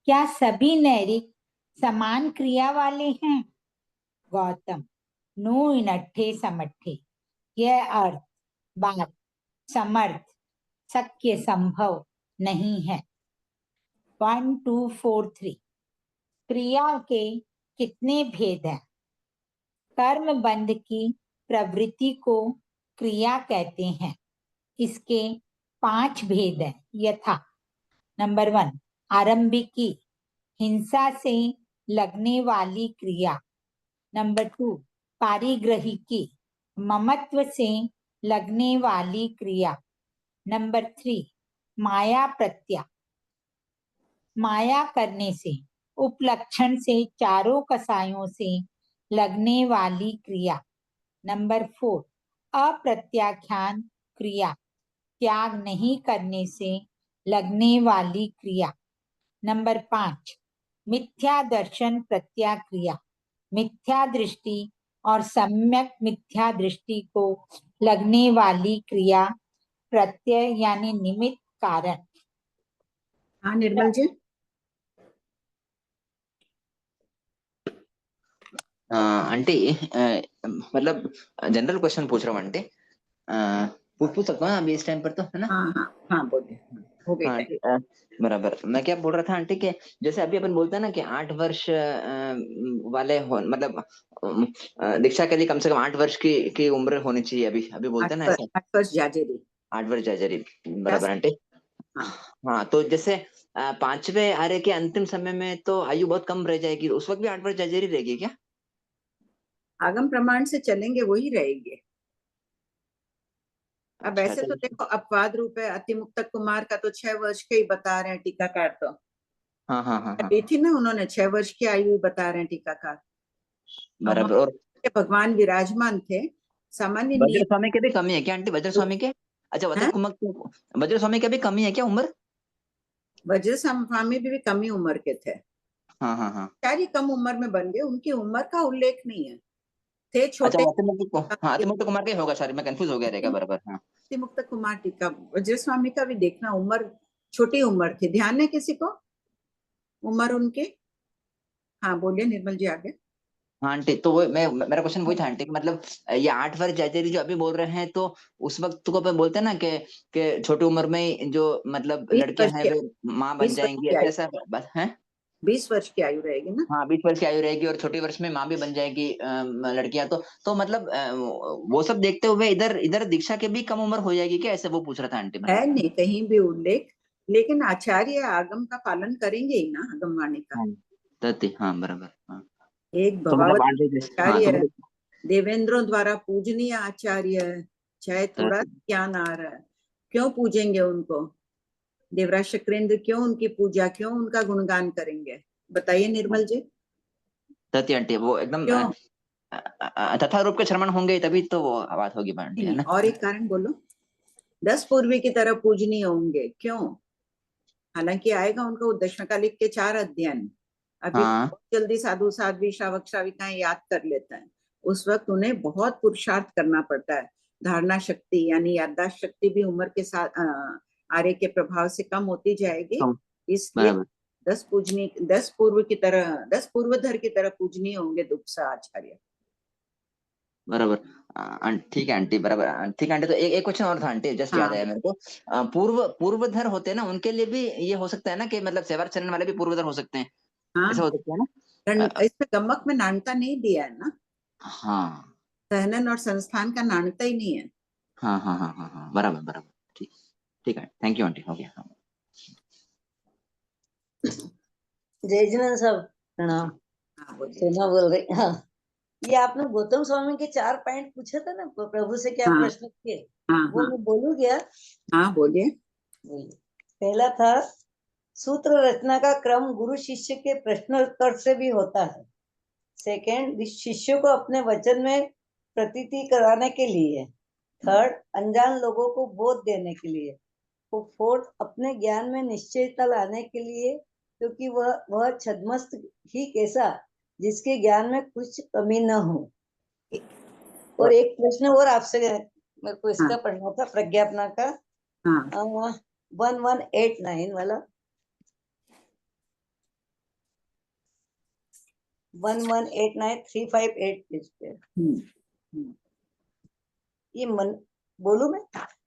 क्या सभी नैरिक समान क्रिया वाले हैं? गौतम, नो इनट्ठे समट्ठे, यह अर्थ बात समर्थ शक्य संभव नहीं है। 1243 क्रिया के कितने भेद हैं? कर्म बंध की प्रवृत्ति को क्रिया कहते हैं। इसके 5 भेद हैं यथा: नंबर 1 आरंभिकी, हिंसा से लगने वाली क्रिया। नंबर 2 पारिग्रहिकी, ममत्व से लगने वाली क्रिया। नंबर 3 माया प्रत्या, माया करने से, उपलक्षण से, चारों कसायों से लगने वाली क्रिया। नंबर 4 अप्रत्याख्यान क्रिया, त्याग नहीं करने से लगने वाली क्रिया। नंबर 5 मिथ्या दर्शन प्रत्याक्रिया, मिथ्या दृष्टि और सम्यक मिथ्या दृष्टि को लगने वाली क्रिया, प्रत्यय यानी निमित्त कारण। हाँ निर्मल जी। आंटी मतलब जनरल क्वेश्चन पूछ रहा हूँ आंटी, पूछ सकता हूँ अभी इस टाइम पर, तो है ना? हाँ हाँ हाँ बोलिए, हो गई। बराबर। मैं क्या बोल रहा था आंटी के, जैसे अभी अपन बोलते हैं ना कि 8 वर्ष वाले हो, मतलब दीक्षा के लिए कम से कम 8 वर्ष की उम्र होनी चाहिए, अभी बोलते हैं ना ऐसा। 8 वर्ष जाजेरी। 8 वर्ष जाजेरी, बराबर आंटी। हाँ, तो जैसे 5वें आर्य के अंतिम समय में तो आयु बहुत कम रह जाएगी, उस वक्त भी 8 वर्ष जाजेरी रहेगी क्या? आगम प्रमाण से चलेंगे वही रहेंगे। अब ऐसे तो देखो अपवाद रूप है, अतिमुक्त कुमार का तो 6 वर्ष के ही बता रहे हैं टीकाकार। तो हाँ थी ना, उन्होंने 6 वर्ष की आयु बता रहे हैं टीकाकार, बराबर। और भगवान विराजमान थे। सामान्य वज्र स्वामी के भी कमी है क्या आंटी? वज्र स्वामी के, अच्छा वज्र स्वामी के भी कमी है क्या उम्र? वज्र स्वामी भी कमी उम्र के थे। हाँ। सारी कम उम्र में बन गए, उनकी उम्र का उल्लेख नहीं है, थे छोटे। अतिमुक्त कुमार का होगा, सॉरी मैं कंफ्यूज हो गया रहेगा, बराबर। हाँ, अतिमुक्त कुमार टीका, वज्र स्वामी का भी देखना, उम्र छोटी उम्र थी। ध्यान है किसी को उम्र उनके? हाँ बोलिए निर्मल जी आगे। हाँ आंटी, तो वो मेरा क्वेश्चन वही था आंटी, मतलब ये 8 वर्ष जाजेरी जो अभी बोल रहे हैं, तो उस वक्त को अपन बोलते हैं ना कि छोटी उम्र में जो मतलब लड़कियां हैं वे माँ बन जाएंगी, ऐसा है? 20 वर्ष की आयु रहेगी ना? हाँ 20 वर्ष की आयु रहेगी, और छोटी वर्ष में माँ भी बन जाएगी लड़कियां। तो मतलब वो सब देखते हुए इधर दीक्षा के भी कम उम्र हो जाएगी क्या, ऐसे वो पूछ रहा था आंटी। है नहीं कहीं भी उल्लेख, लेकिन आचार्य आगम का पालन करेंगे ही ना, आगमवाणी का। हाँ बराबर। हाँ। एक तो भवावत मतलब आचार्य, देवेंद्रों द्वारा पूजनीय आचार्य, चाहे थोड़ा ज्ञान आ रहा है, क्यों पूजेंगे उनको? देवराज शुक्रेंद्र क्यों उनकी पूजा, क्यों उनका गुणगान करेंगे? बताइए निर्मल जी। तथ्य आंटी, वो एकदम क्यों? तथा रूप के श्रवण होंगे तभी तो वो बात होगी आंटी, है ना? और एक कारण बोलो। 10 पूर्वी की तरह पूजनीय होंगे, क्यों? हालांकि आएगा उनका उद्दश्मकालिक के 4 अध्ययन, अभी हाँ। बहुत जल्दी साधु साध्वी श्रावक श्राविकाएं याद कर लेता है, उस वक्त उन्हें बहुत पुरुषार्थ करना पड़ता है। धारणा शक्ति यानी याददाश्त शक्ति भी उम्र के साथ आर्य के प्रभाव से कम होती जाएगी, इसलिए 10 पूर्वधर की तरह पूजनीय होंगे दुग्सा आचार्य। बराबर। ठीक है आंटी, बराबर। ठीक है आंटी, तो एक क्वेश्चन और था आंटी, जस्ट याद आया मेरे को। पूर्वधर होते हैं ना, उनके लिए भी ये हो सकता है ना कि मतलब सेवा चरण वाले भी पूर्वधर हो सकते हैं? हाँ, ऐसा हो सकता है ना? इसमें गमक में नानता नहीं दिया है ना। हाँ, सहनन और संस्थान का नानता ही नहीं है। हाँ हाँ हाँ हाँ हाँ, बराबर बराबर। ठीक, ठीक है, थैंक यू आंटी, हो गया। जय जिनेन्द्र साहब, प्रणाम। सोना बोल रही। हाँ, ये आपने गौतम स्वामी के 4 पॉइंट पूछे थे ना, प्रभु से क्या प्रश्न किए, वो मैं बोलूं क्या? हाँ बोलिए। पहला था, सूत्र रचना का क्रम गुरु शिष्य के प्रश्नोत्तर से भी होता है। सेकंड, शिष्य को अपने वचन में प्रतीति कराने के लिए। थर्ड, अनजान लोगों को बोध देने के लिए। फोर्थ, अपने ज्ञान में निश्चयता लाने के लिए, क्योंकि वह छद्मस्त ही कैसा जिसके ज्ञान में कुछ कमी न हो। और एक प्रश्न और आपसे मेरे को इसका पढ़ना था, प्रज्ञापना का 1189 वाला, 1189-358 पेज पे। ये बोलू मैं?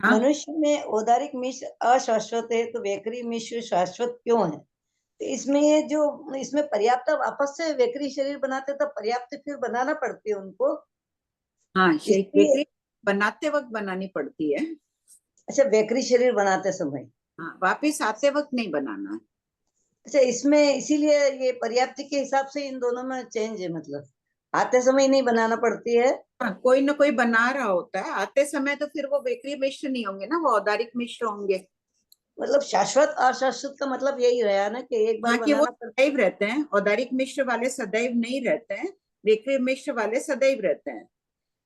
मनुष्य में औदारिक मिश्र अशाश्वत है, तो वैखरी मिश्र शाश्वत क्यों है? तो इसमें ये जो इसमें पर्याप्त वापस से वैखरी शरीर बनाते तो पर्याप्त फिर बनाना पड़ती है उनको। हाँ, वैखरी बनाते वक्त बनानी पड़ती है। अच्छा, वैखरी शरीर बनाते समय? हाँ, वापिस आते वक्त नहीं बनाना है। अच्छा, इसमें इसीलिए ये पर्याप्त के हिसाब से इन दोनों में चेंज है, मतलब आते समय नहीं बनाना पड़ती है। हाँ, कोई ना कोई बना रहा होता है, आते समय तो फिर वो वैखरी मिश्र नहीं होंगे ना, वो औदारिक मिश्र होंगे। मतलब शाश्वत अशाश्वत का मतलब यही रहा ना कि एक बार कि वो बनाना पड़ता है। सदैव रहते हैं, औदारिक मिश्र वाले सदैव नहीं रहते हैं, वैखरी मिश्र वाले सदैव रहते हैं।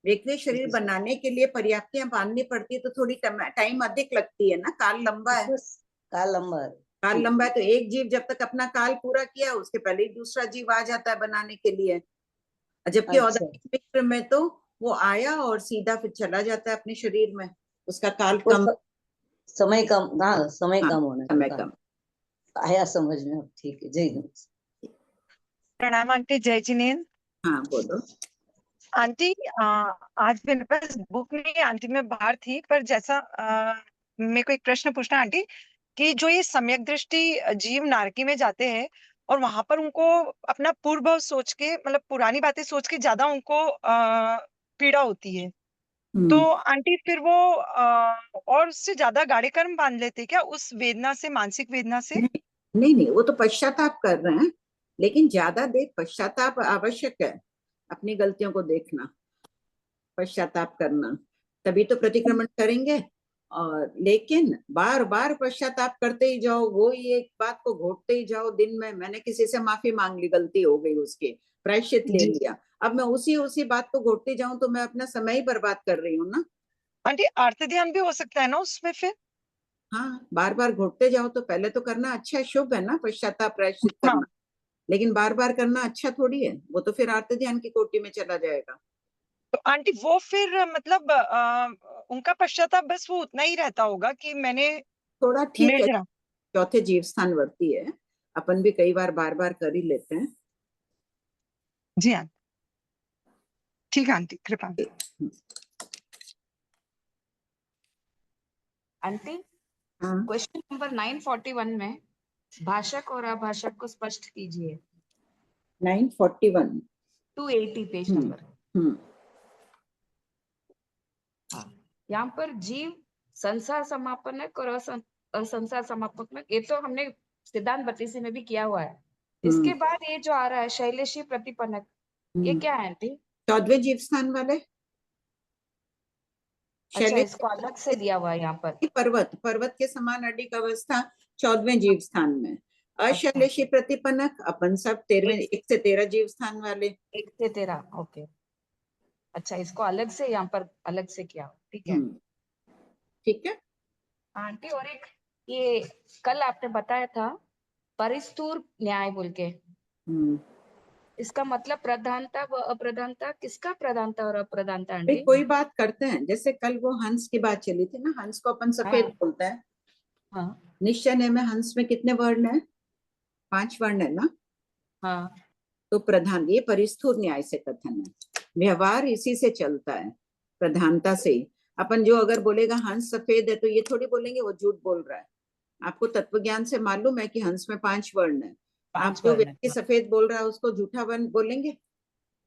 वैखरी शरीर बनाने के लिए पर्याप्तियां बांधनी पड़ती है, तो थोड़ी टाइम अधिक लगती है ना, काल लंबा है। काल लंबा है, काल लंबा है, तो एक जीव जब तक अपना काल पूरा किया उसके पहले ही दूसरा जीव आ जाता है बनाने के लिए। जबकि औदारिक मिश्र में तो वो आया और सीधा फिर चला जाता है अपने शरीर में, उसका काल कम, समय कम। हाँ, समय कम होने समय कम। आया समझ में अब, ठीक है। जय जिनेन्द्र। प्रणाम आंटी। जय जिनेन्द्र। हाँ बोलो आंटी। आज मेरे पास बुक नहीं है आंटी, मैं बाहर थी, पर जैसा मेरे को एक प्रश्न पूछना आंटी, कि जो ये सम्यक दृष्टि जीव नारकी में जाते हैं और वहां पर उनको अपना पूर्व सोच के, मतलब पुरानी बातें सोच के ज्यादा उनको पीड़ा होती है, तो आंटी फिर वो और उससे ज्यादा गाढ़े कर्म बांध लेते क्या उस वेदना से, मानसिक वेदना से? नहीं, वो तो पश्चाताप कर रहे हैं, लेकिन ज्यादा देर पश्चाताप आवश्यक है। अपनी गलतियों को देखना, पश्चाताप करना, तभी तो प्रतिक्रमण करेंगे। और लेकिन बार बार पश्चाताप करते ही जाओ, वो ही एक बात को घोटते ही जाओ दिन में, मैंने किसी से माफी मांग ली, गलती हो गई, उसके प्रायश्चित ले लिया, अब मैं उसी बात को घोटते जाऊं तो मैं अपना समय ही बर्बाद कर रही हूँ ना। आंटी, आर्त ध्यान भी हो सकता है ना उसमें फिर? हाँ, बार बार घोटते जाओ तो पहले तो करना अच्छा शुभ है ना, पश्चाताप प्रायश्चित करना, लेकिन बार बार करना अच्छा थोड़ी है, वो तो फिर आर्त ध्यान की कोटि में चला जाएगा। तो आंटी वो फिर मतलब उनका पश्चाताप बस वो उतना ही रहता होगा कि मैंने थोड़ा ठीक है, चौथे जीव स्थान वर्ती है, अपन भी कई बार बार कर ही लेते हैं। जी आंटी, ठीक है आंटी, कृपा। आंटी, क्वेश्चन नंबर 941 में भाषक और अभाषक को स्पष्ट कीजिए। 941 280 पेज नंबर। यहाँ पर जीव संसार समापनक और असंसार समापनक, ये तो हमने सिद्धांत 32 में भी किया हुआ है। इसके बाद ये जो आ रहा है शैलेशी प्रतिपन्नक, ये क्या है आंटी? 14वें जीव स्थान वाले। अच्छा, इसको अलग से दिया हुआ है यहाँ पर। पर्वत के समान अडिक अवस्था 14वें जीव स्थान में, अशैलेशी प्रतिपन्नक अपन सब 13वें 1 से 13 जीव स्थान वाले। 1 से 13, ओके। अच्छा, इसको अलग से यहाँ पर अलग से किया, ठीक है। ठीक है आंटी, और एक ये कल आपने बताया था परिस्थूर न्याय बोल के, इसका मतलब प्रधानता व अप्रधानता, किसका प्रधानता और अप्रधानता आंटी? कोई बात करते हैं, जैसे कल वो हंस की बात चली थी ना, हंस को अपन सफेद बोलता है। हाँ। निश्चय में हंस में कितने वर्ण है? 5 वर्ण है ना। हाँ। तो प्रधान, ये परिस्थूर न्याय से कथन है, व्यवहार इसी से चलता है, प्रधानता से। अपन जो अगर बोलेगा हंस सफेद है, तो ये थोड़ी बोलेंगे वो झूठ बोल रहा है। आपको तत्व ज्ञान से मालूम है कि हंस में 5 वर्ण है। आप जो व्यक्ति सफेद बोल रहा है उसको झूठा वर्ण बोलेंगे?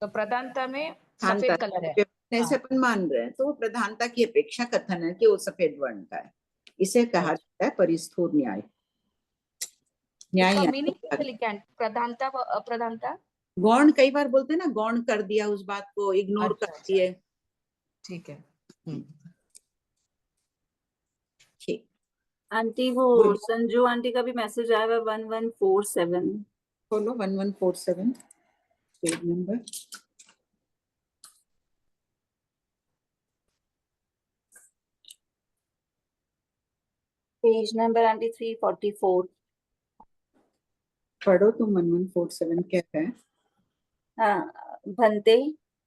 तो प्रधानता में सफेद कलर है, ऐसे अपन मान रहे हैं, तो वो प्रधानता की अपेक्षा कथन है कि वो सफेद वर्ण का है। इसे कहा जाता है परिस्थूर न्याय। न्याय प्रधानता व अप्रधानता। गौण कई बार बोलते हैं ना, गौण कर दिया, उस बात को इग्नोर कर दिए। ठीक है। ठीक आंटी, वो संजू आंटी का भी मैसेज आया हुआ 1147। बोलो 1147 page number. Page number aunty 344। पढ़ो तुम 1147 क्या है? हाँ, भंते,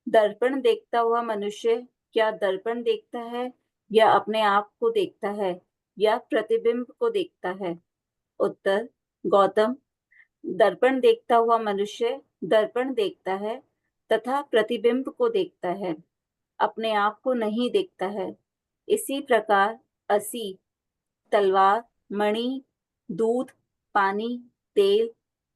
दर्पण देखता हुआ मनुष्य क्या दर्पण देखता है या अपने आप को देखता है या प्रतिबिंब को देखता है? उत्तर, गौतम, दर्पण देखता हुआ मनुष्य दर्पण देखता है तथा प्रतिबिंब को देखता है, अपने आप को नहीं देखता है। इसी प्रकार असी, तलवार, मणि, दूध, पानी, तेल,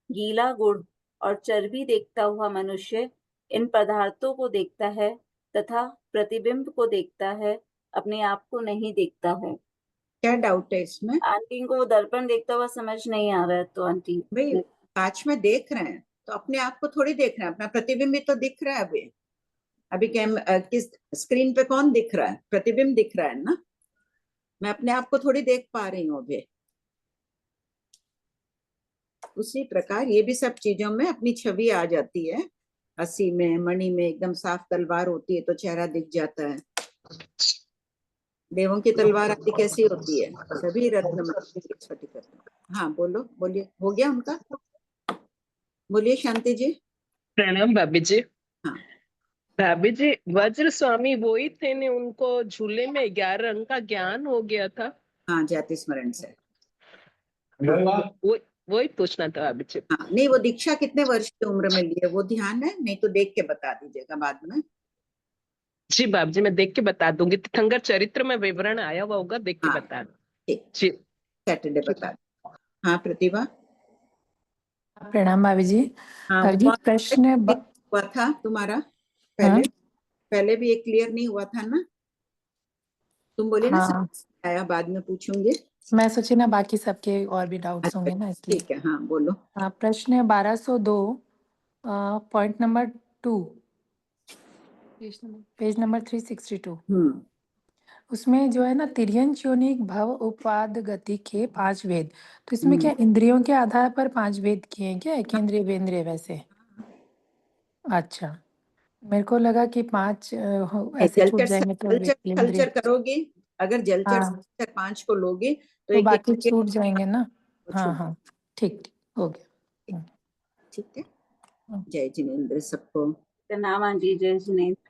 गीला गुड़ और चर्बी देखता हुआ मनुष्य इन पदार्थों को देखता है तथा प्रतिबिंब को देखता है, अपने आप को नहीं देखता है। क्या डाउट है इसमें? आंटी को दर्पण देखता हुआ समझ नहीं आ रहा है, तो आंटी भाई कांच में देख रहे हैं तो अपने आप को थोड़ी देख रहे हैं, अपना प्रतिबिंब भी तो दिख रहा है। अभी किस स्क्रीन पे कौन दिख रहा है? प्रतिबिंब दिख रहा है ना, मैं अपने आप को थोड़ी देख पा रही हूँ अभी। उसी प्रकार ये भी सब चीजों में अपनी छवि आ जाती है। असी में, मणि में एकदम साफ तलवार होती है तो चेहरा दिख जाता है। देवों की तलवार आदि कैसी होती है? सभी रत्न स्फटिक रत्न। हाँ बोलो, बोलिए, हो गया उनका? बोलिए शांति जी। प्रणाम भाभी जी। हाँ भाभी जी, वज्र स्वामी वो ही थे ने, उनको झूले में 11 रंग का ज्ञान हो गया था। हाँ, जाति स्मरण से। वही पूछना था भाभी जी। हाँ, नहीं वो दीक्षा कितने वर्ष की उम्र में लिए वो ध्यान है? नहीं तो देख के बता दीजिएगा बाद में। जी बाबू जी, मैं देख के बता दूंगी। तीर्थंकर चरित्र में विवरण आया हुआ होगा, देख के बता दूंगी। जी, सैटरडे बता दो। हाँ प्रतिभा। प्रणाम भाभी जी। हाँ, भाभी जी, प्रश्न हुआ था तुम्हारा पहले भी एक क्लियर नहीं हुआ था ना, तुम बोले ना आया, बाद में पूछूंगी। मैं सोची ना बाकी सबके और भी डाउट्स होंगे ना, इसलिए। ठीक है, हाँ बोलो। हाँ, प्रश्न 1202 पॉइंट नंबर 2, पेज नंबर 362। उसमें जो है ना, तिर्यंच योनिक भव उपाद गति के 5 वेद, तो इसमें क्या इंद्रियों के आधार पर 5 वेद किए हैं क्या, केंद्रीय वेंद्रिय वैसे? अच्छा, मेरे को लगा कि 5 ऐसे छूट जाएंगे तो जलचर करोगे, अगर जलचर 5 को लोगे तो बाकी छूट जाएंगे ना। हाँ हाँ, ठीक हो गया। ठीक है, जय जिनेंद्र सबको। प्रणाम आंटी, जय जिनेंद्र।